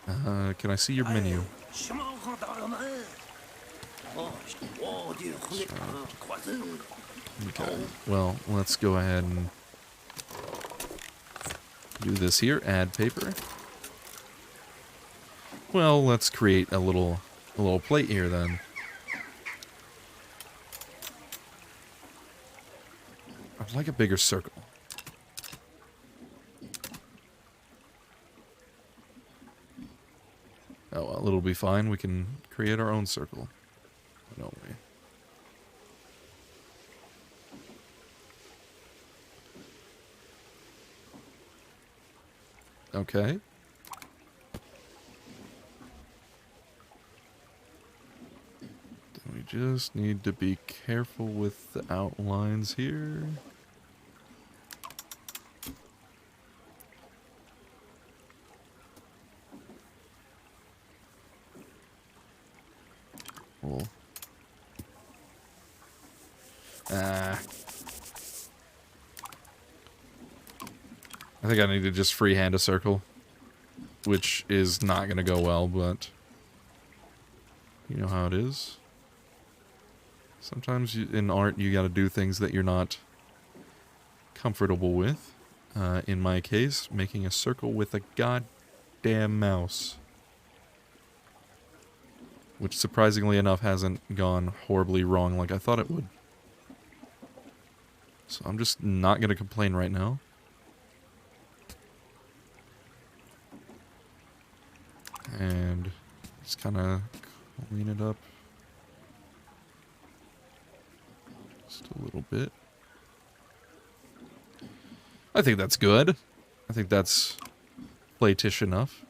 Can I see your menu? Okay. Well, let's go ahead and do this here. Add paper. Well, let's create a little plate here then. I'd like a bigger circle. Oh, well, it'll be fine. We can create our own circle. No way. Okay. Then we just need to be careful with the outlines here. Cool. I think I need to just freehand a circle, which is not going to go well, but you know how it is. Sometimes in art you got to do things that you're not comfortable with. In my case, making a circle with a goddamn mouse. Which surprisingly enough hasn't gone horribly wrong like I thought it would. So I'm just not going to complain right now. And just kind of clean it up. Just a little bit. I think that's good. I think that's play-tish enough.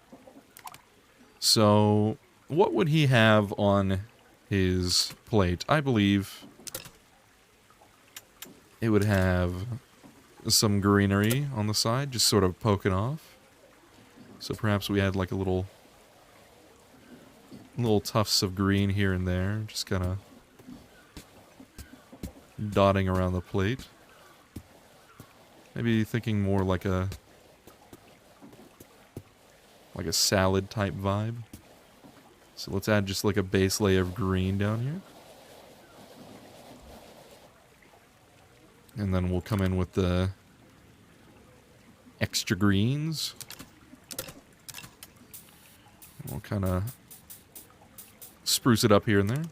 So, what would he have on his plate? I believe it would have some greenery on the side, just sort of poking off. So perhaps we had like a little tufts of green here and there, just kind of dotting around the plate. Maybe thinking more like a salad type vibe. So let's add just like a base layer of green down here. And then we'll come in with the extra greens. We'll kind of spruce it up here and there.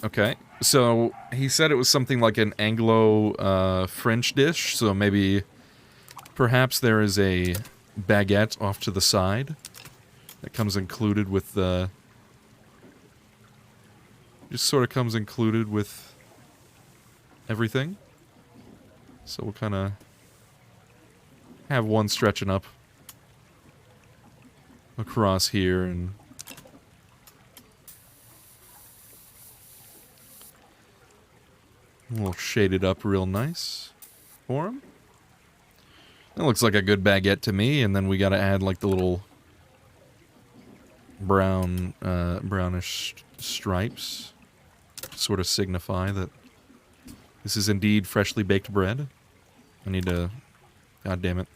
Okay, so he said it was something like an Anglo French dish, so maybe perhaps there is a baguette off to the side that comes included with the... just sort of comes included with everything. So we'll kind of have one stretching up across here and... we'll shade it up real nice for him. That looks like a good baguette to me, and then we gotta add like the little brown, brownish stripes to sort of signify that this is indeed freshly baked bread. I need to... God damn it.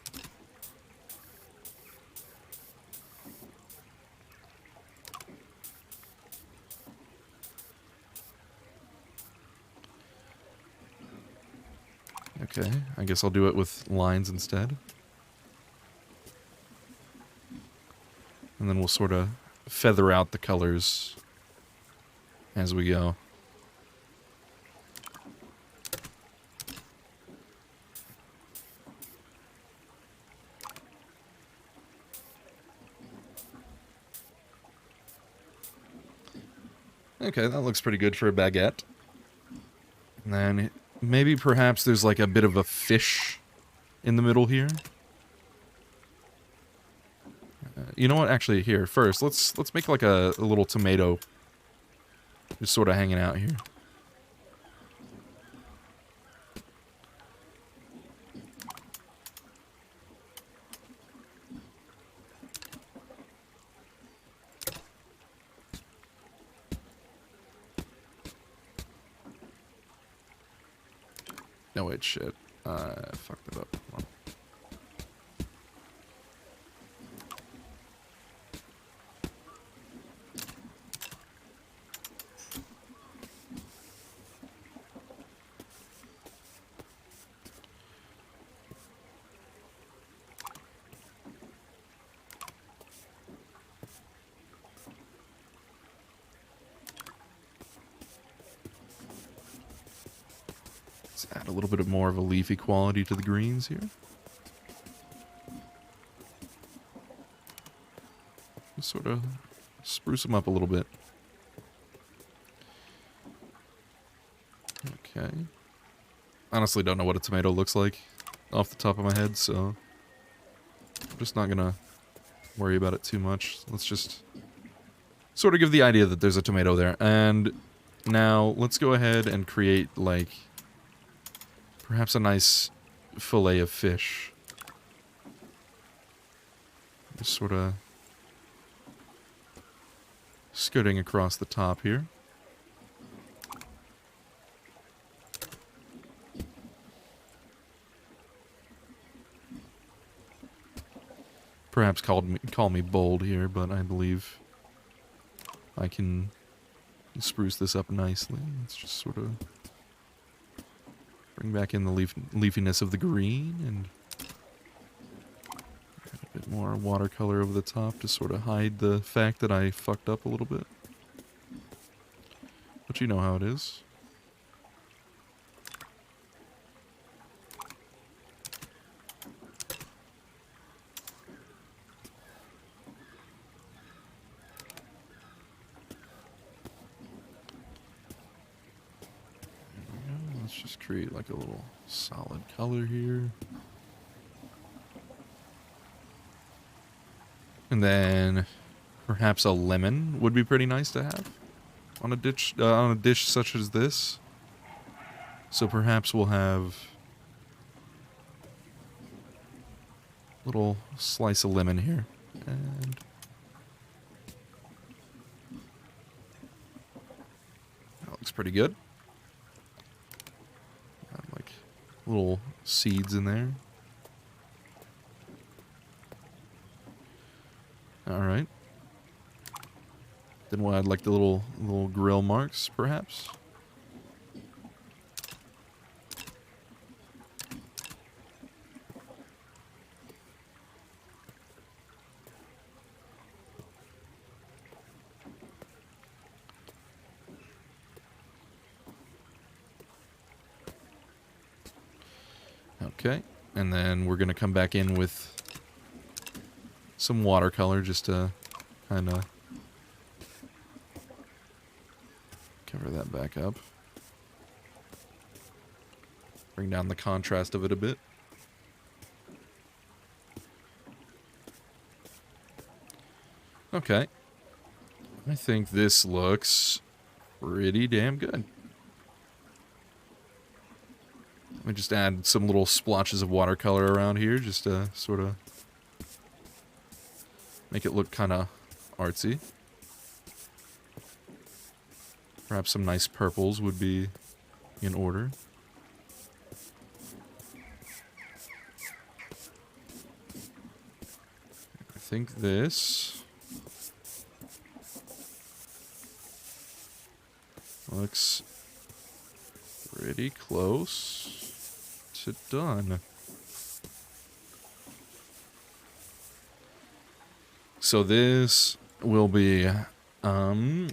Okay, I guess I'll do it with lines instead. And then we'll sort of feather out the colors as we go. Okay, that looks pretty good for a baguette. And then maybe perhaps there's like a bit of a fish in the middle here. You know what? Actually, here first, let's make like a little tomato, just sort of hanging out here. No wait, shit. I fucked it up. Hold on. Let's add a little bit more of a leafy quality to the greens here. Just sort of spruce them up a little bit. Okay. Honestly don't know what a tomato looks like off the top of my head, so I'm just not gonna worry about it too much. Let's just sort of give the idea that there's a tomato there. And now let's go ahead and create like perhaps a nice fillet of fish. Just sort of skirting across the top here. Perhaps call me bold here, but I believe I can spruce this up nicely. Let's just sort of bring back in the leafiness of the green and add a bit more watercolor over the top to sort of hide the fact that I fucked up a little bit. But you know how it is. Let's just create like a little solid color here. And then perhaps a lemon would be pretty nice to have on a dish such as this. So perhaps we'll have a little slice of lemon here. And that looks pretty good. Like little seeds in there. All right. Then we'll add like the little grill marks, perhaps. Okay, and then we're going to come back in with some watercolor just to kind of cover that back up. Bring down the contrast of it a bit. Okay. I think this looks pretty damn good. Let me just add some little splotches of watercolor around here just to sort of make it look kind of artsy. Perhaps some nice purples would be in order. I think this looks pretty close to done. So this will be a fine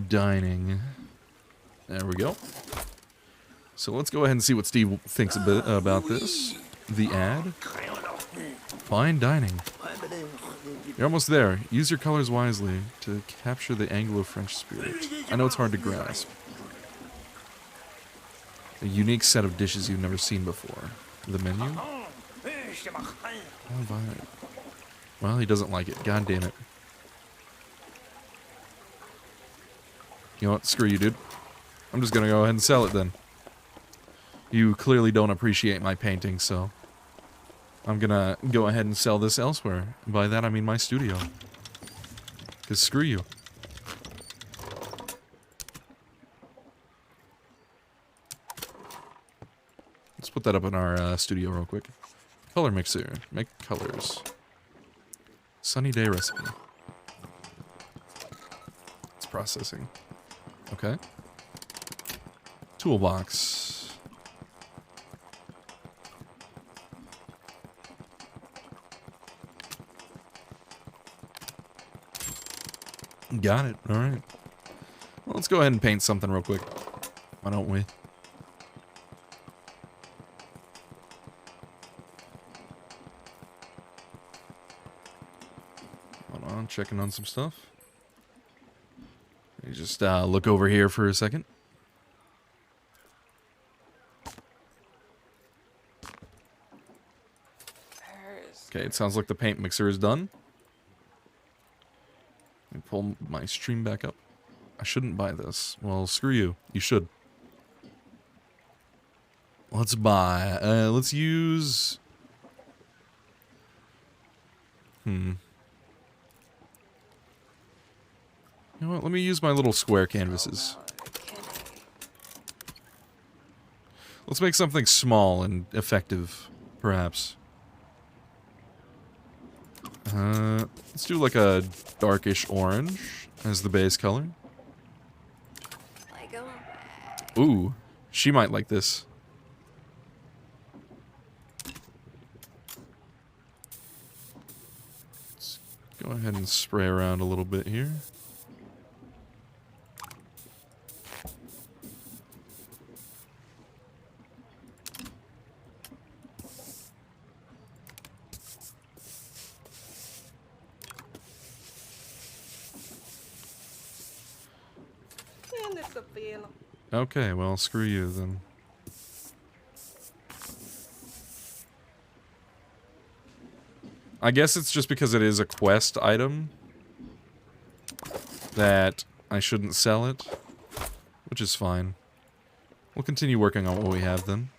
dining. There we go. So let's go ahead and see what Steve thinks a bit about this. The ad. Fine dining. You're almost there. Use your colors wisely to capture the Anglo-French spirit. I know it's hard to grasp. A unique set of dishes you've never seen before. The menu? Oh, violet. Well, he doesn't like it. God damn it. You know what? Screw you, dude. I'm just gonna go ahead and sell it then. You clearly don't appreciate my painting, so I'm gonna go ahead and sell this elsewhere. And by that I mean my studio. 'Cause screw you. Let's put that up in our studio real quick. Color mixer. Make colors. Sunny day recipe. It's processing. Okay. Toolbox. Got it. All right. Well, let's go ahead and paint something real quick. Why don't we? Hold on, checking on some stuff. Let me just look over here for a second. Okay, it sounds like the paint mixer is done. Let me pull my stream back up. I shouldn't buy this. Well, screw you. You should. Let's buy. Let's use... You know what? Let me use my little square canvases. Let's make something small and effective, perhaps. Let's do like a darkish orange as the base color. Ooh, she might like this. Let's go ahead and spray around a little bit here. Okay, well, screw you then. I guess it's just because it is a quest item that I shouldn't sell it, which is fine. We'll continue working on what we have then.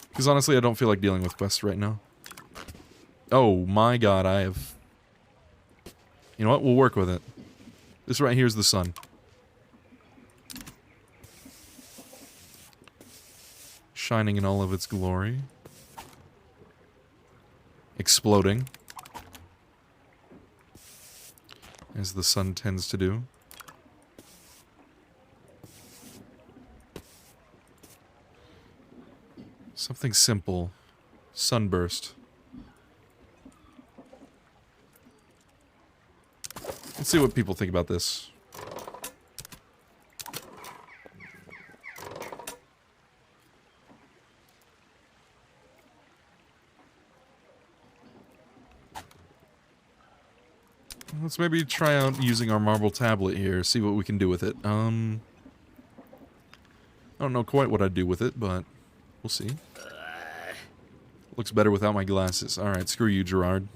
Because honestly, I don't feel like dealing with quests right now. Oh my god, I have... You know what? We'll work with it. This right here is the sun. Shining in all of its glory. Exploding. As the sun tends to do. Something simple. Sunburst. Let's see what people think about this. let's maybe try out using our marble tablet here, see what we can do with it. I don't know quite what I'd do with it, but we'll see. Looks better without my glasses. Alright, screw you, Gerard.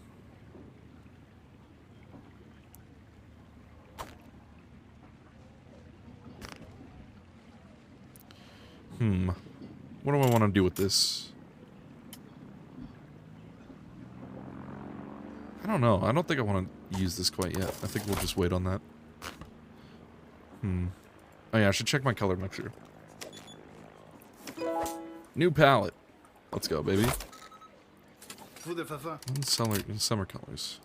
What do I want to do with this? I don't know. I don't think I want to use this quite yet. I think we'll just wait on that. Oh yeah, I should check my color mixer. New palette. Let's go, baby. Summer colors.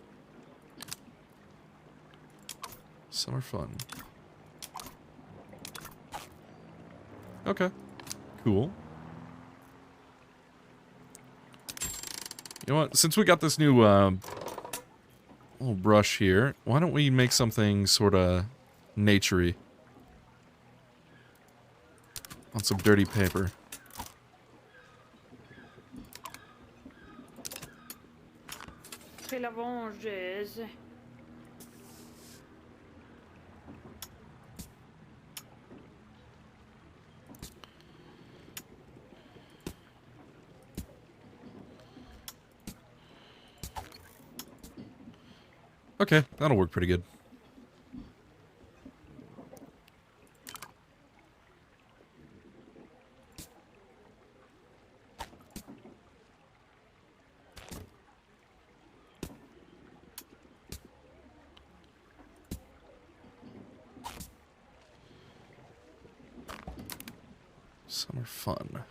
Summer fun. Okay. Cool. You know what? Since we got this new little brush here, why don't we make something sort of naturey on some dirty paper? C'est la vengeuse. Okay, that'll work pretty good. Summer fun.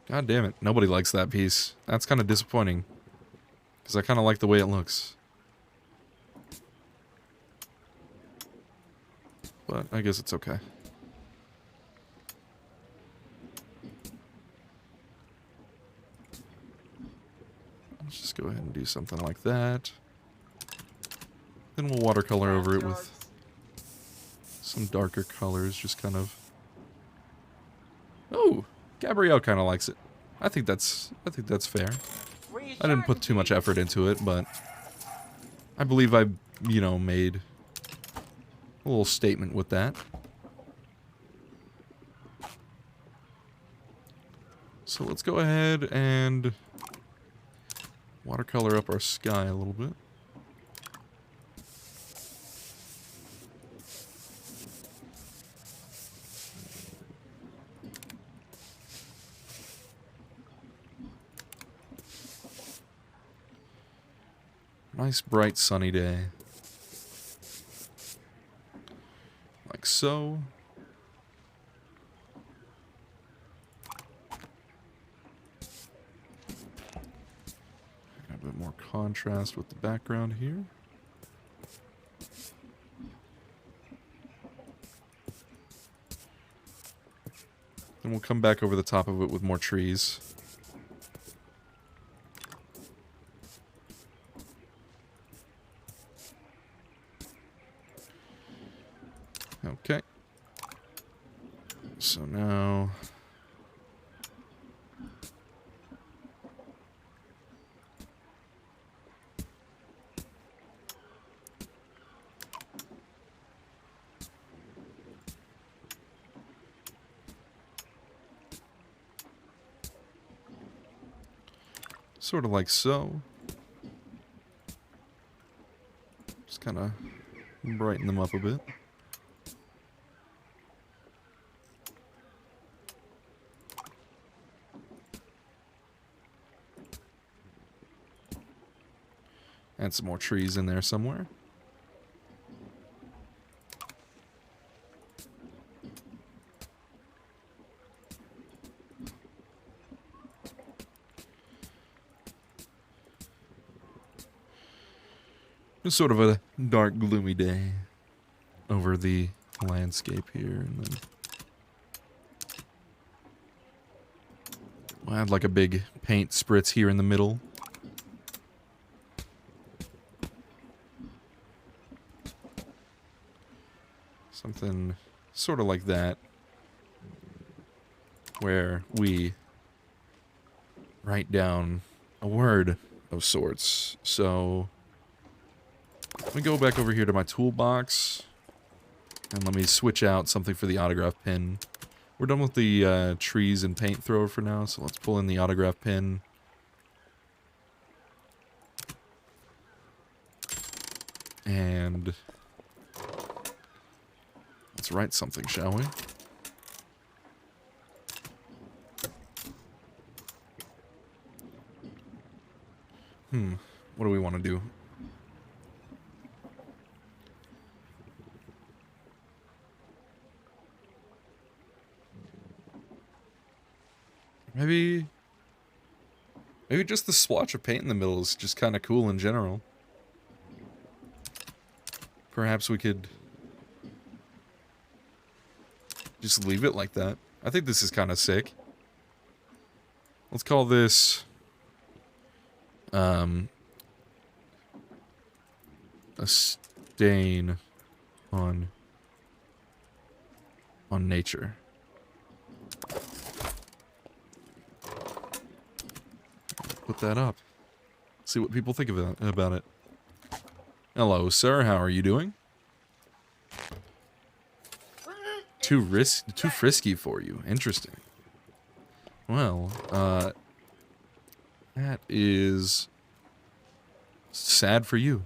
God damn it. Nobody likes that piece. That's kind of disappointing. Because I kind of like the way it looks. But I guess it's okay. Let's just go ahead and do something like that. Then we'll watercolor over it with some darker colors, just kind of... Oh! Gabrielle kind of likes it. I think that's fair. I didn't put too much effort into it, but I believe I, you know, made a little statement with that. So let's go ahead and watercolor up our sky a little bit. Nice bright sunny day. Like so. A bit more contrast with the background here. Then we'll come back over the top of it with more trees. Okay. So now... sort of like so. Just kind of brighten them up a bit. Add some more trees in there somewhere. It's sort of a dark, gloomy day over the landscape here, and then we'll add like a big paint spritz here in the middle. Something sort of like that, where we write down a word of sorts. So let me go back over here to my toolbox, and let me switch out something for the autograph pin. We're done with the trees and paint thrower for now, so let's pull in the autograph pin. And let's write something, shall we? What do we want to do? Maybe just the splotch of paint in the middle is just kind of cool in general. Perhaps we could just leave it like that. I think this is kind of sick. Let's call this a stain on nature. Put that up. See what people think about it. Hello, sir. How are you doing? Too frisky for you. Interesting. Well, that is sad for you.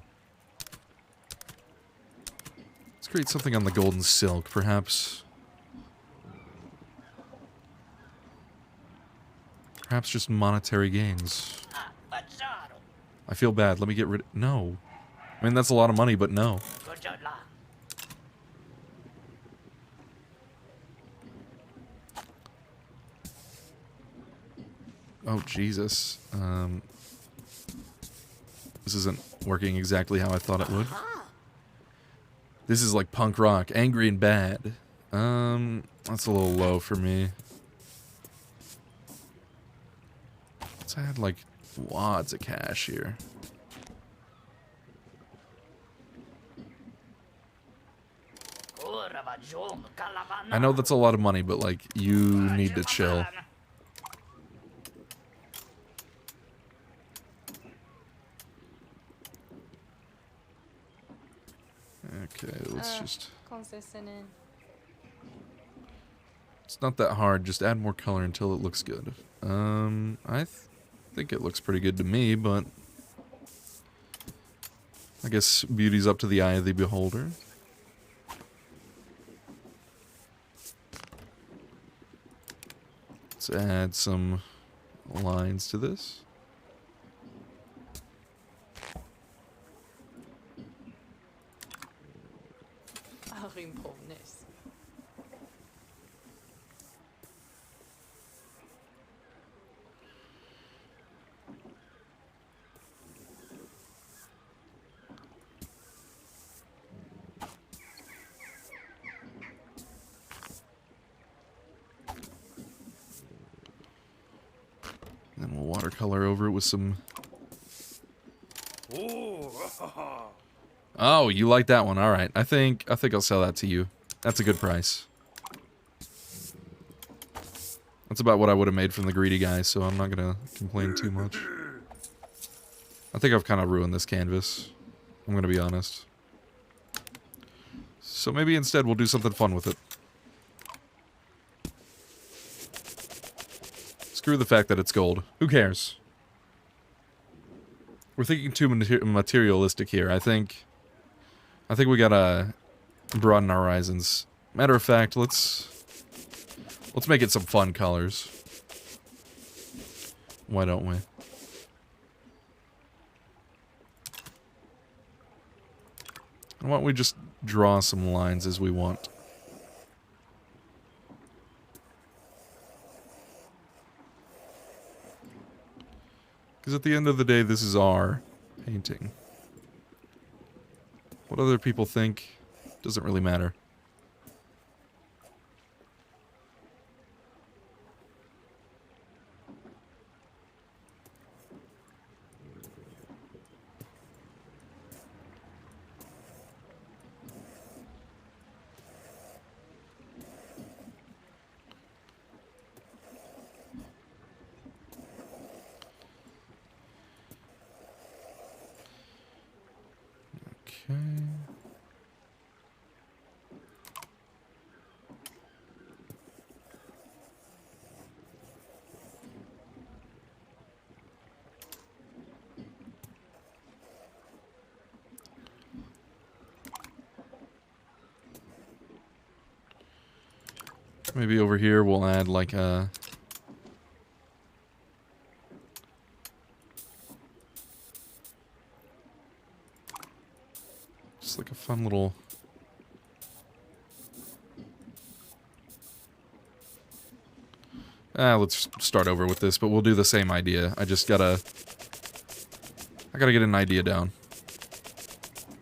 Let's create something on the golden silk, perhaps. Perhaps just monetary gains. I feel bad. Let me get rid of... No. I mean, that's a lot of money, but no. Oh, Jesus. This isn't working exactly how I thought it would. This is like punk rock. Angry and bad. That's a little low for me. Let's add, like, wads of cash here. I know that's a lot of money, but, like, you need to chill. Okay, let's just... It's not that hard, just add more color until it looks good. I think it looks pretty good to me, but... I guess beauty's up to the eye of the beholder. Let's add some lines to this. Then we'll watercolor over it with some... Oh, you like that one. All right. I think I'll sell that to you. That's a good price. That's about what I would have made from the greedy guy, so I'm not going to complain too much. I think I've kind of ruined this canvas. I'm going to be honest. So maybe instead we'll do something fun with it. Screw the fact that it's gold. Who cares? We're thinking too materialistic here. I think we gotta broaden our horizons. Matter of fact, let's make it some fun colors. Why don't we? Why don't we just draw some lines as we want? Because at the end of the day, this is our painting. What other people think doesn't really matter. Okay. Maybe over here we'll add like a... just like a fun little... let's start over with this, but we'll do the same idea. I gotta get an idea down.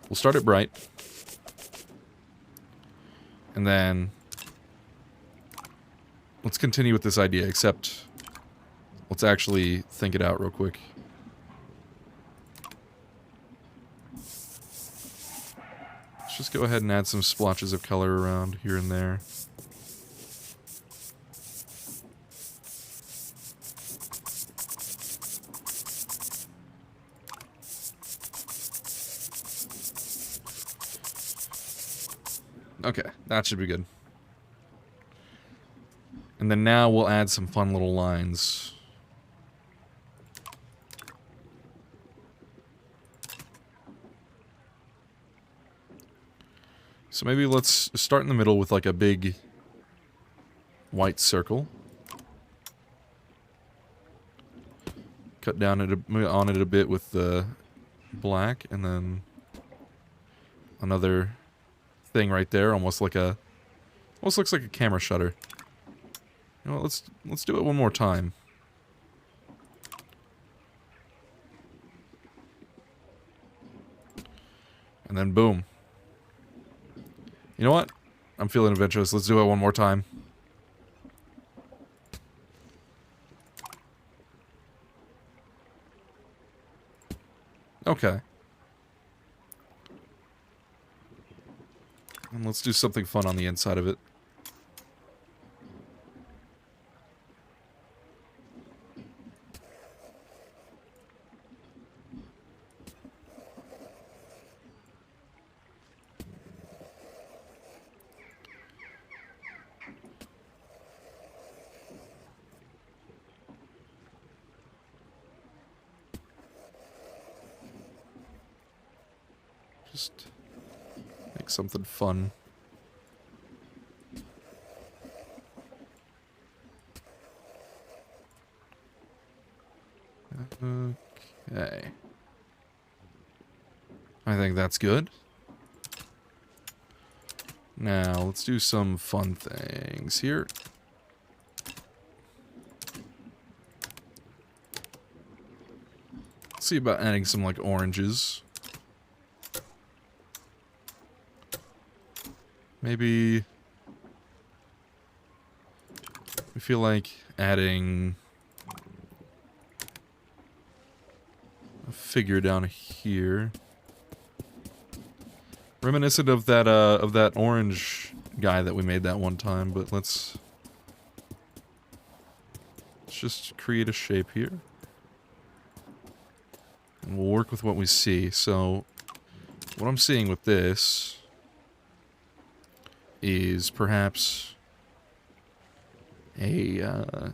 We'll start it bright. And then... let's continue with this idea, except... let's actually think it out real quick. Let's just go ahead and add some splotches of color around here and there. Okay, that should be good. And then now we'll add some fun little lines. So maybe let's start in the middle with like a big white circle. Cut down on it a bit with the black, and then another thing right there, almost looks like a camera shutter. You know what, let's do it one more time. And then boom. You know what? I'm feeling adventurous. Let's do it one more time. Okay. And let's do something fun on the inside of it. Just make something fun. Okay. I think that's good. Now, let's do some fun things here. Let's see about adding some, like, oranges. Maybe... I feel like adding... a figure down here. Reminiscent of that orange guy that we made that one time, but let's just create a shape here. And we'll work with what we see. So, what I'm seeing with this is perhaps a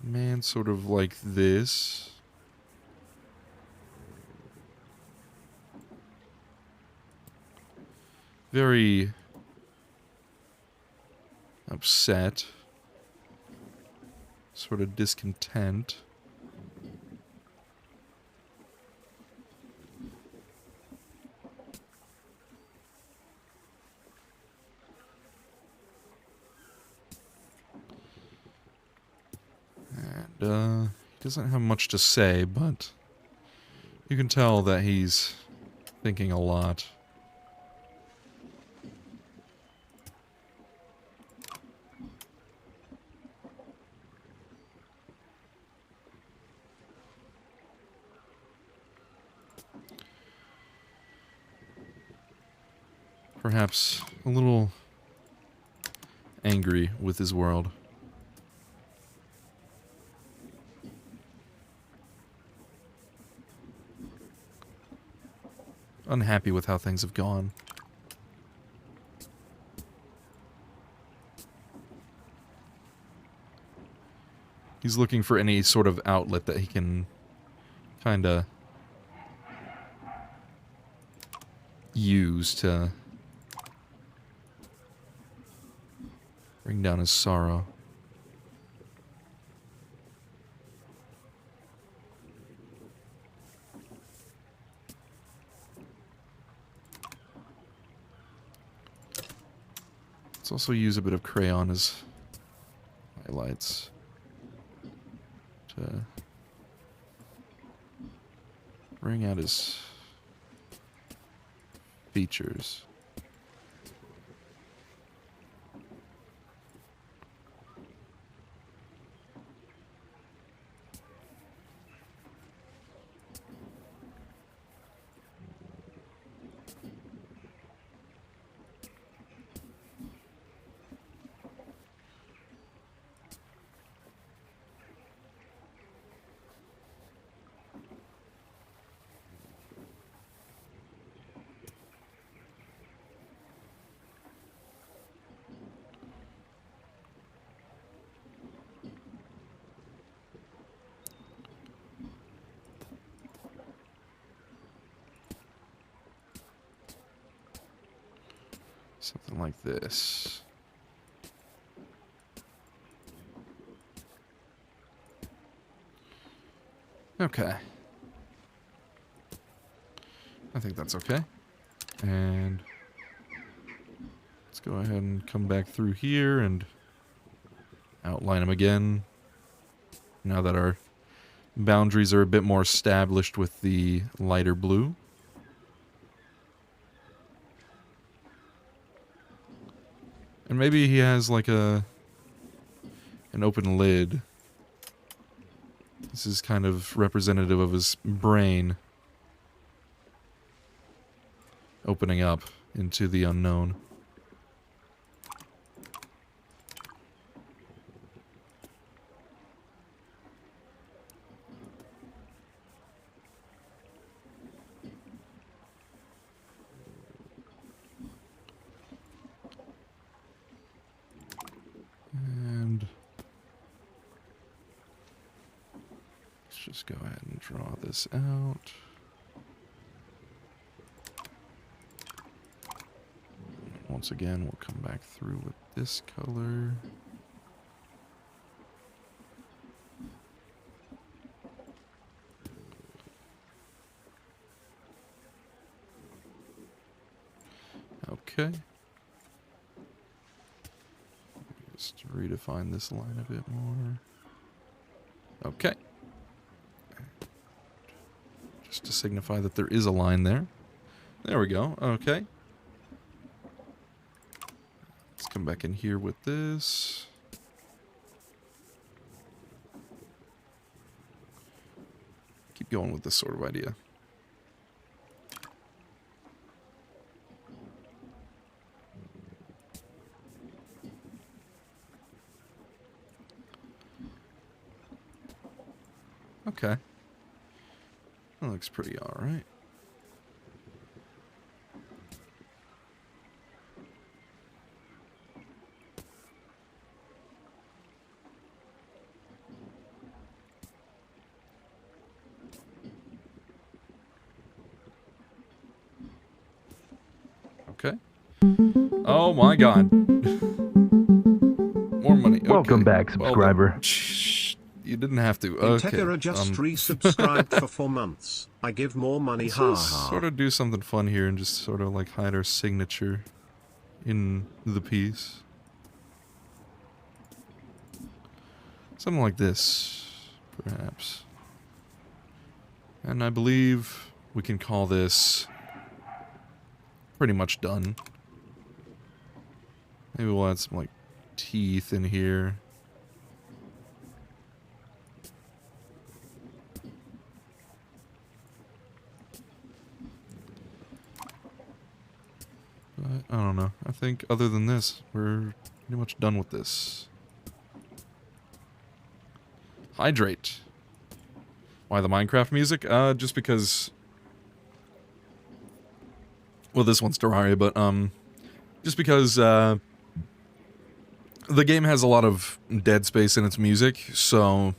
man sort of like this. Very upset, sort of discontent. And he doesn't have much to say, but you can tell that he's thinking a lot. Perhaps a little angry with his world. unhappy with how things have gone. He's looking for any sort of outlet that he can kind of use to bring down his sorrow. Let's also use a bit of crayon as highlights to bring out his features. Something like this. Okay. I think that's okay. And let's go ahead and come back through here and outline them again. Now that our boundaries are a bit more established with the lighter blue. And maybe he has like an open lid. This is kind of representative of his brain opening up into the unknown. And let's just go ahead and draw this out. Once again, we'll come back through with this color. Okay. Just redefine this line a bit more. Okay. Just to signify that there is a line there. There we go. Okay. Let's come back in here with this. Keep going with this sort of idea. Okay. That looks pretty alright. Okay. Oh my god. More money. Okay. Welcome back, subscriber. Well, you didn't have to. Okay. Tekara just resubscribed for 4 months. I give more money, Let's ha just ha. sort of do something fun here and just sort of like hide our signature in the piece. Something like this, perhaps. And I believe we can call this pretty much done. Maybe we'll add some like teeth in here. But I don't know. I think other than this, we're pretty much done with this. Hydrate. Why the Minecraft music? Just because Well, this one's Terraria, but just because the game has a lot of dead space in its music, so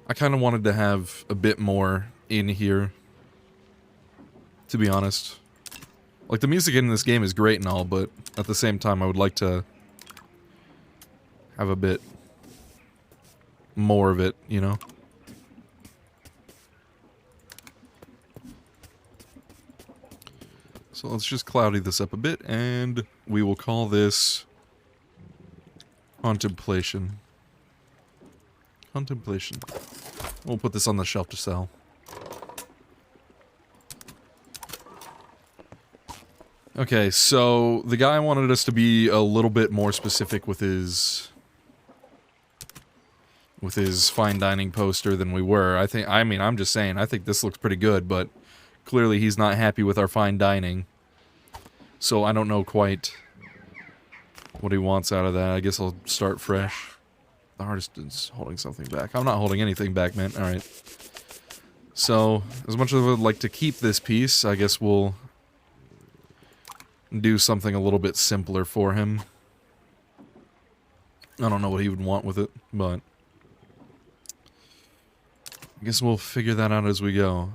I kind of wanted to have a bit more in here, to be honest. Like, the music in this game is great and all, but at the same time, I would like to have a bit more of it, you know? So let's just cloudy this up a bit, and we will call this Contemplation. Contemplation. We'll put this on the shelf to sell. Okay, so the guy wanted us to be a little bit more specific with his fine dining poster than we were. I mean, I'm just saying, I think this looks pretty good, but clearly he's not happy with our fine dining. So I don't know quite what he wants out of that. I guess I'll start fresh. The artist is holding something back. I'm not holding anything back, man. Alright. So, as much as I would like to keep this piece, I guess we'll do something a little bit simpler for him. I don't know what he would want with it, but I guess we'll figure that out as we go.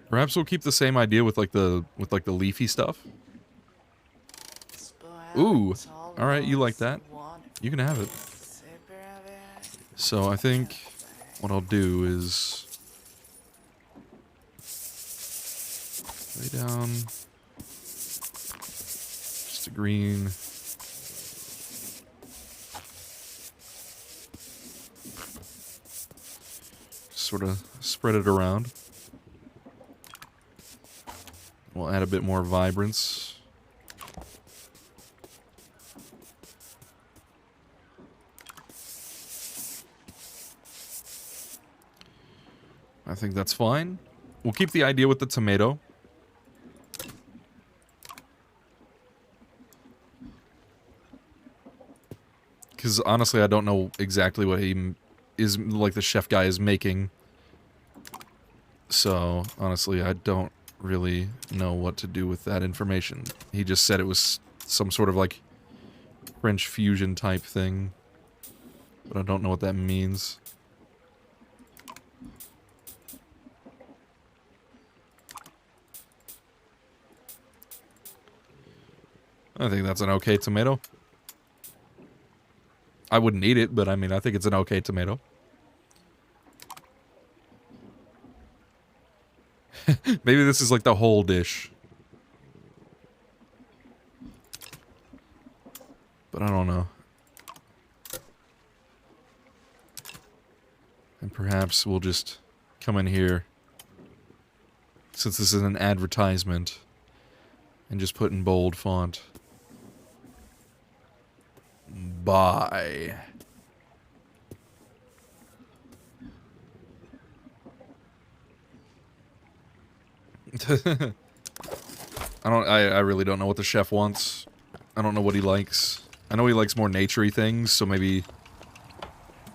Perhaps we'll keep the same idea with like the leafy stuff. Ooh, all right, you like that? You can have it. So I think what I'll do is lay down just a green. Sort of spread it around. We'll add a bit more vibrance. I think that's fine. We'll keep the idea with the tomato. Because honestly, I don't know exactly what he is, like, the chef guy is making. So, honestly, I don't really know what to do with that information. He just said it was some sort of, like, French fusion type thing. But I don't know what that means. I think that's an okay tomato. I wouldn't eat it, but I mean, I think it's an okay tomato. Maybe this is like the whole dish. But I don't know. And perhaps we'll just come in here, since this is an advertisement, and just put in bold font. Buy. I really don't know what the chef wants. I don't know what he likes. I know he likes more naturey things, so maybe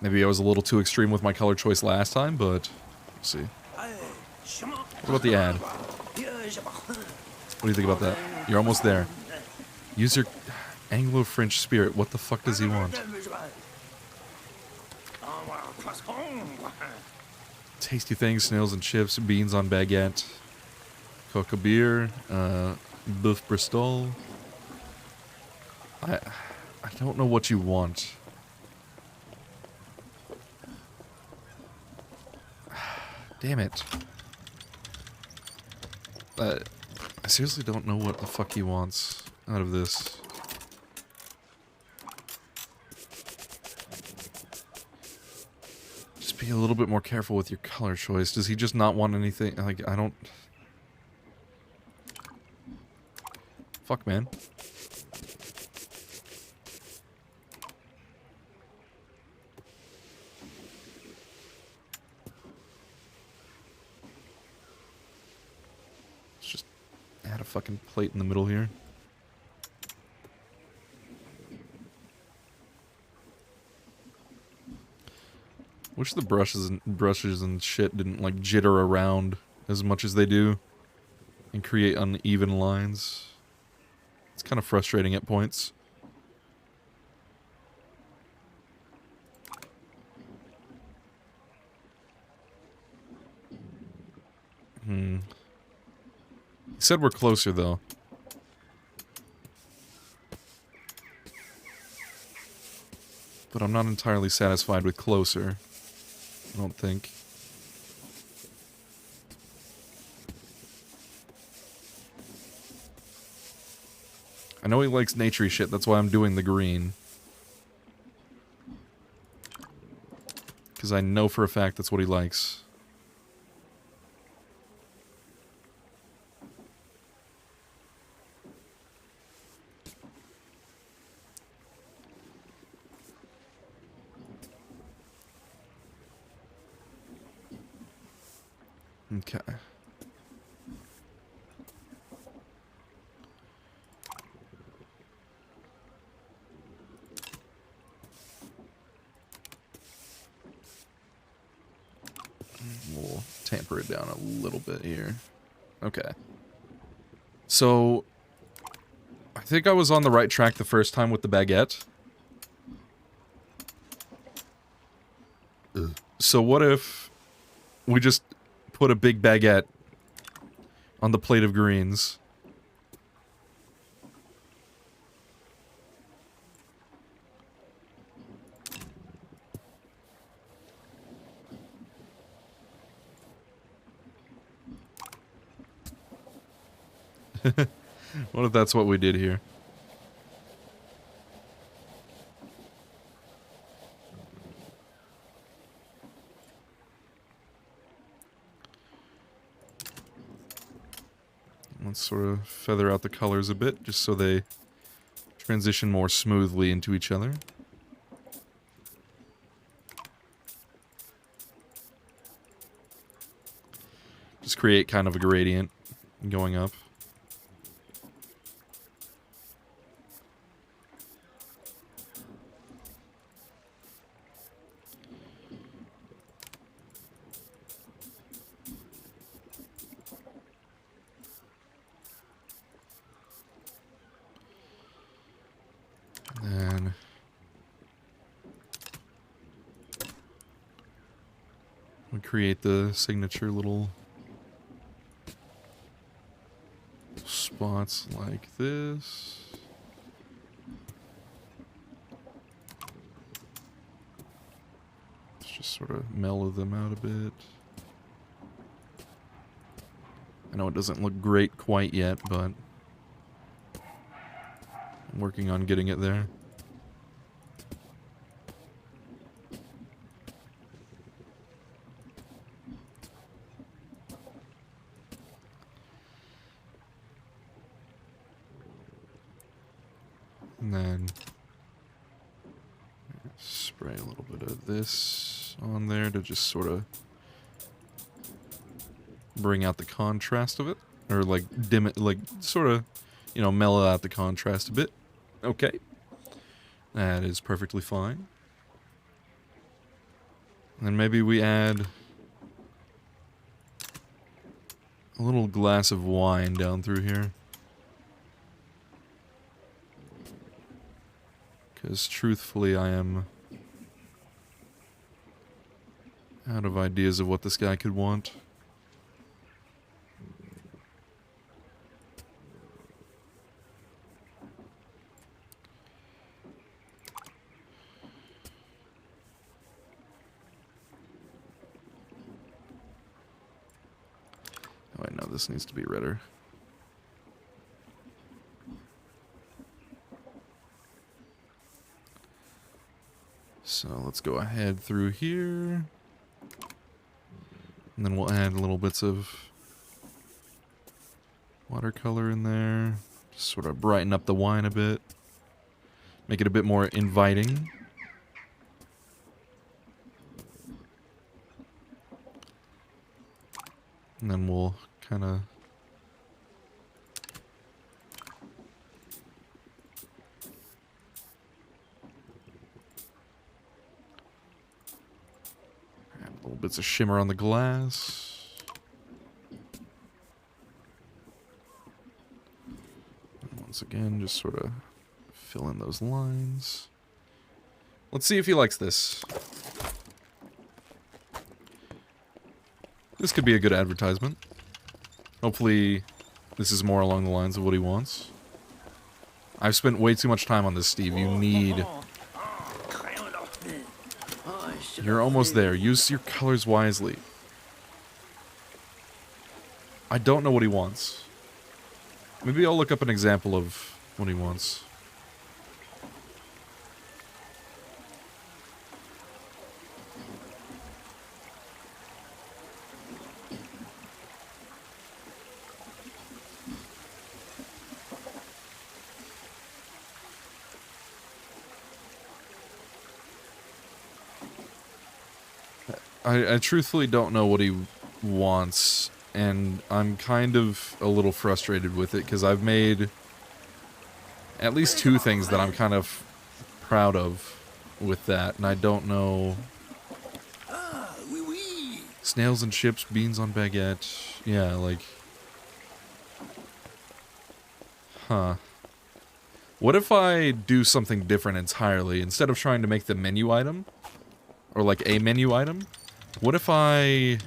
I was a little too extreme with my color choice last time, but we'll see. What about the ad? What do you think about that? You're almost there. Use your Anglo-French spirit. What the fuck does he want? Tasty things, snails and chips, beans on baguette, coca beer, boeuf Bristol. I don't know what you want. Damn it. I seriously don't know what the fuck he wants out of this. Just be a little bit more careful with your color choice. Does he just not want anything? Like, I don't... Fuck, man. Let's just add a fucking plate in the middle here. Wish the brushes and shit didn't like jitter around as much as they do and create uneven lines. It's kind of frustrating at points. He said we're closer, though. But I'm not entirely satisfied with closer. I don't think. I know he likes naturey shit, that's why I'm doing the green. Because I know for a fact that's what he likes. Okay. We'll tamper it down a little bit here. Okay. So, I think I was on the right track the first time with the baguette. So what if we just put a big baguette on the plate of greens? What if that's what we did here? Let's sort of feather out the colors a bit, just so they transition more smoothly into each other. Just create kind of a gradient going up. And we create the signature little spots like this. Let's just sort of mellow them out a bit. I know it doesn't look great quite yet, but I'm working on getting it there. And then spray a little bit of this on there to just sort of bring out the contrast of it. Or like dim it, like sort of, you know, mellow out the contrast a bit. Okay. That is perfectly fine. And then maybe we add a little glass of wine down through here. Because truthfully, I am out of ideas of what this guy could want. Oh, I know this needs to be redder. So let's go ahead through here. And then we'll add little bits of watercolor in there. Just sort of brighten up the wine a bit. Make it a bit more inviting. And then we'll kind of add little bits of shimmer on the glass. Once again, just sort of fill in those lines. Let's see if he likes this. This could be a good advertisement. Hopefully, this is more along the lines of what he wants. I've spent way too much time on this, Steve. You need... You're almost there. Use your colors wisely. I don't know what he wants. Maybe I'll look up an example of what he wants. I truthfully don't know what he wants, and I'm kind of a little frustrated with it, because I've made at least 2 things that I'm kind of proud of with that, and I don't know... Snails and chips, beans on baguette, yeah, like... Huh. What if I do something different entirely? Instead of trying to make the menu item, or like a menu item, what if I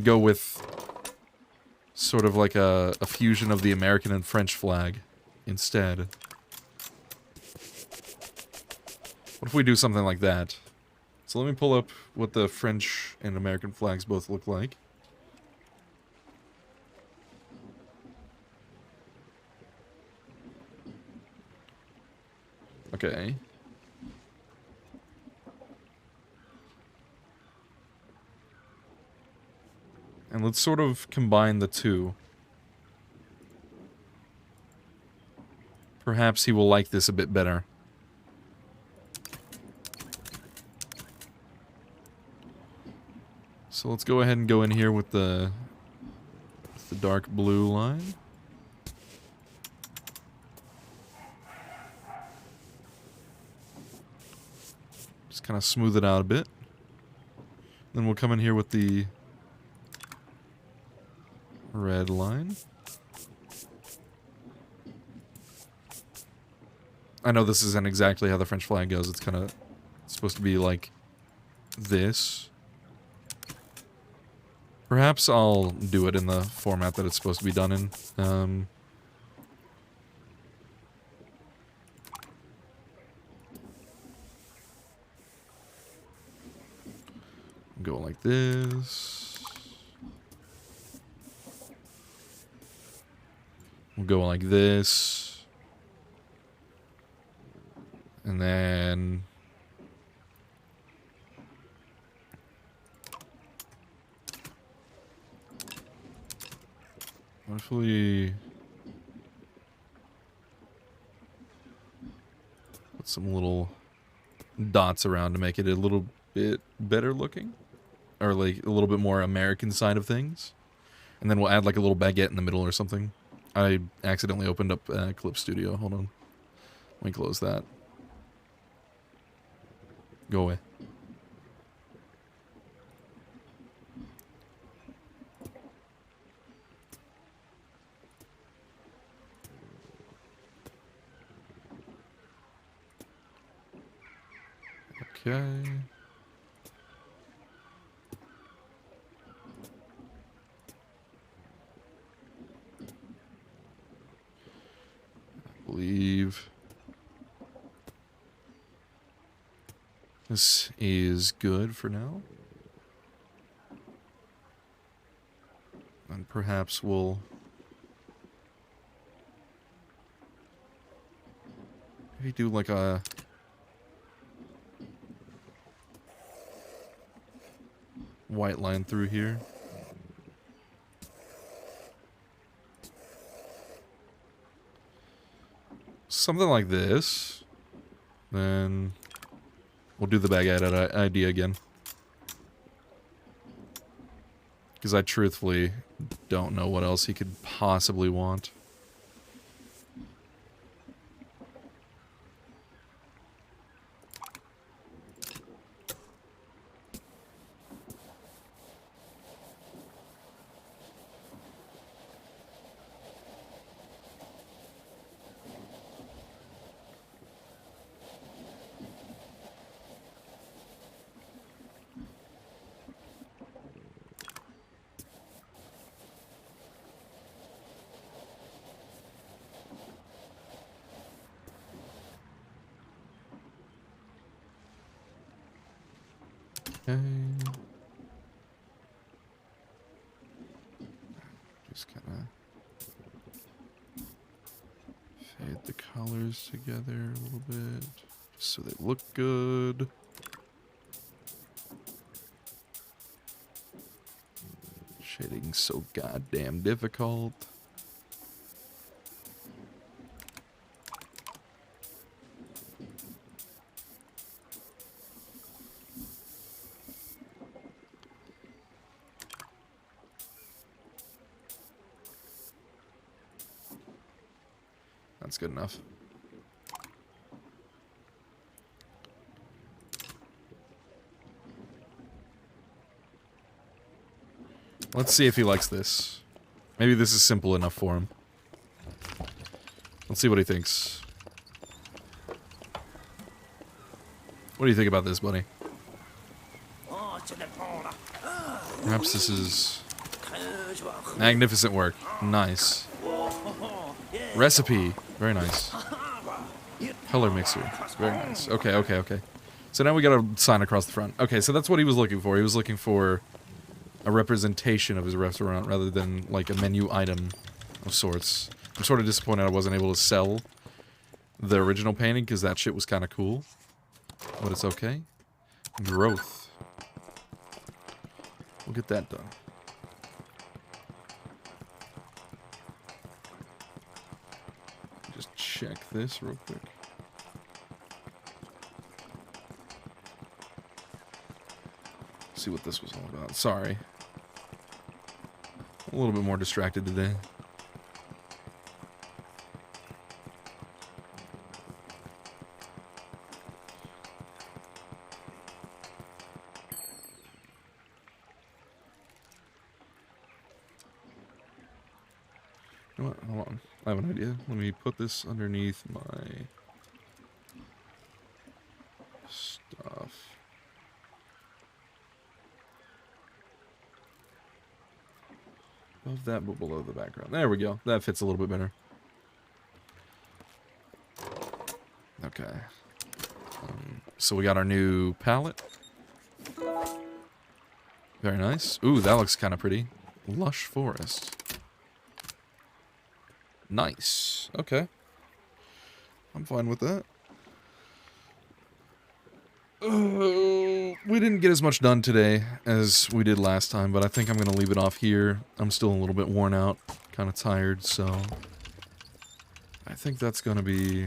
go with sort of like a fusion of the American and French flag instead? What if we do something like that? So let me pull up what the French and American flags both look like. Okay. And let's sort of combine the two. Perhaps he will like this a bit better. So let's go ahead and go in here with the dark blue line. Just kind of smooth it out a bit. Then we'll come in here with the red line. I know this isn't exactly how the French flag goes. It's kind of supposed to be like this. Perhaps I'll do it in the format that it's supposed to be done in. Go like this. We'll go like this. And then... what if we... put some little dots around to make it a little bit better looking? Or like a little bit more American side of things. And then we'll add like a little baguette in the middle or something. I accidentally opened up Clip Studio. Hold on. Let me close that. Go away. Okay. I believe this is good for now. And perhaps we'll maybe do like a white line through here. Something like this. Then we'll do the baguette idea again. Because I truthfully don't know what else he could possibly want. Okay. Just kind of fade the colors together a little bit, just so they look good. Shading's so goddamn difficult. That's good enough. Let's see if he likes this. Maybe this is simple enough for him. Let's see what he thinks. What do you think about this, buddy? Perhaps this is magnificent work. Nice. Recipe. Very nice. Color mixer. Very nice. Okay, okay, okay. So now we got a sign across the front. Okay, so that's what he was looking for. He was looking for a representation of his restaurant rather than like a menu item of sorts. I'm sort of disappointed I wasn't able to sell the original painting because that shit was kind of cool. But it's okay. Growth. We'll get that done. Just check this real quick. See what this was all about. Sorry. A little bit more distracted today. You know what? Hold on. I have an idea. Let me put this underneath my stuff. Above that, but below the background. There we go. That fits a little bit better. Okay. So we got our new palette. Very nice. Ooh, that looks kind of pretty. Lush forest. Nice. Okay. I'm fine with that. We didn't get as much done today as we did last time, but I think I'm going to leave it off here. I'm still a little bit worn out, kind of tired, so I think that's going to be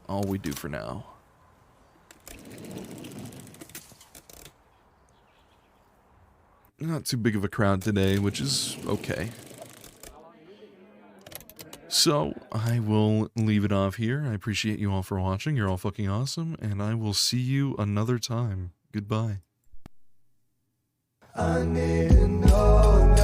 all we do for now. Not too big of a crowd today, which is okay. So, I will leave it off here. I appreciate you all for watching. You're all fucking awesome, and I will see you another time. Goodbye. I need to know.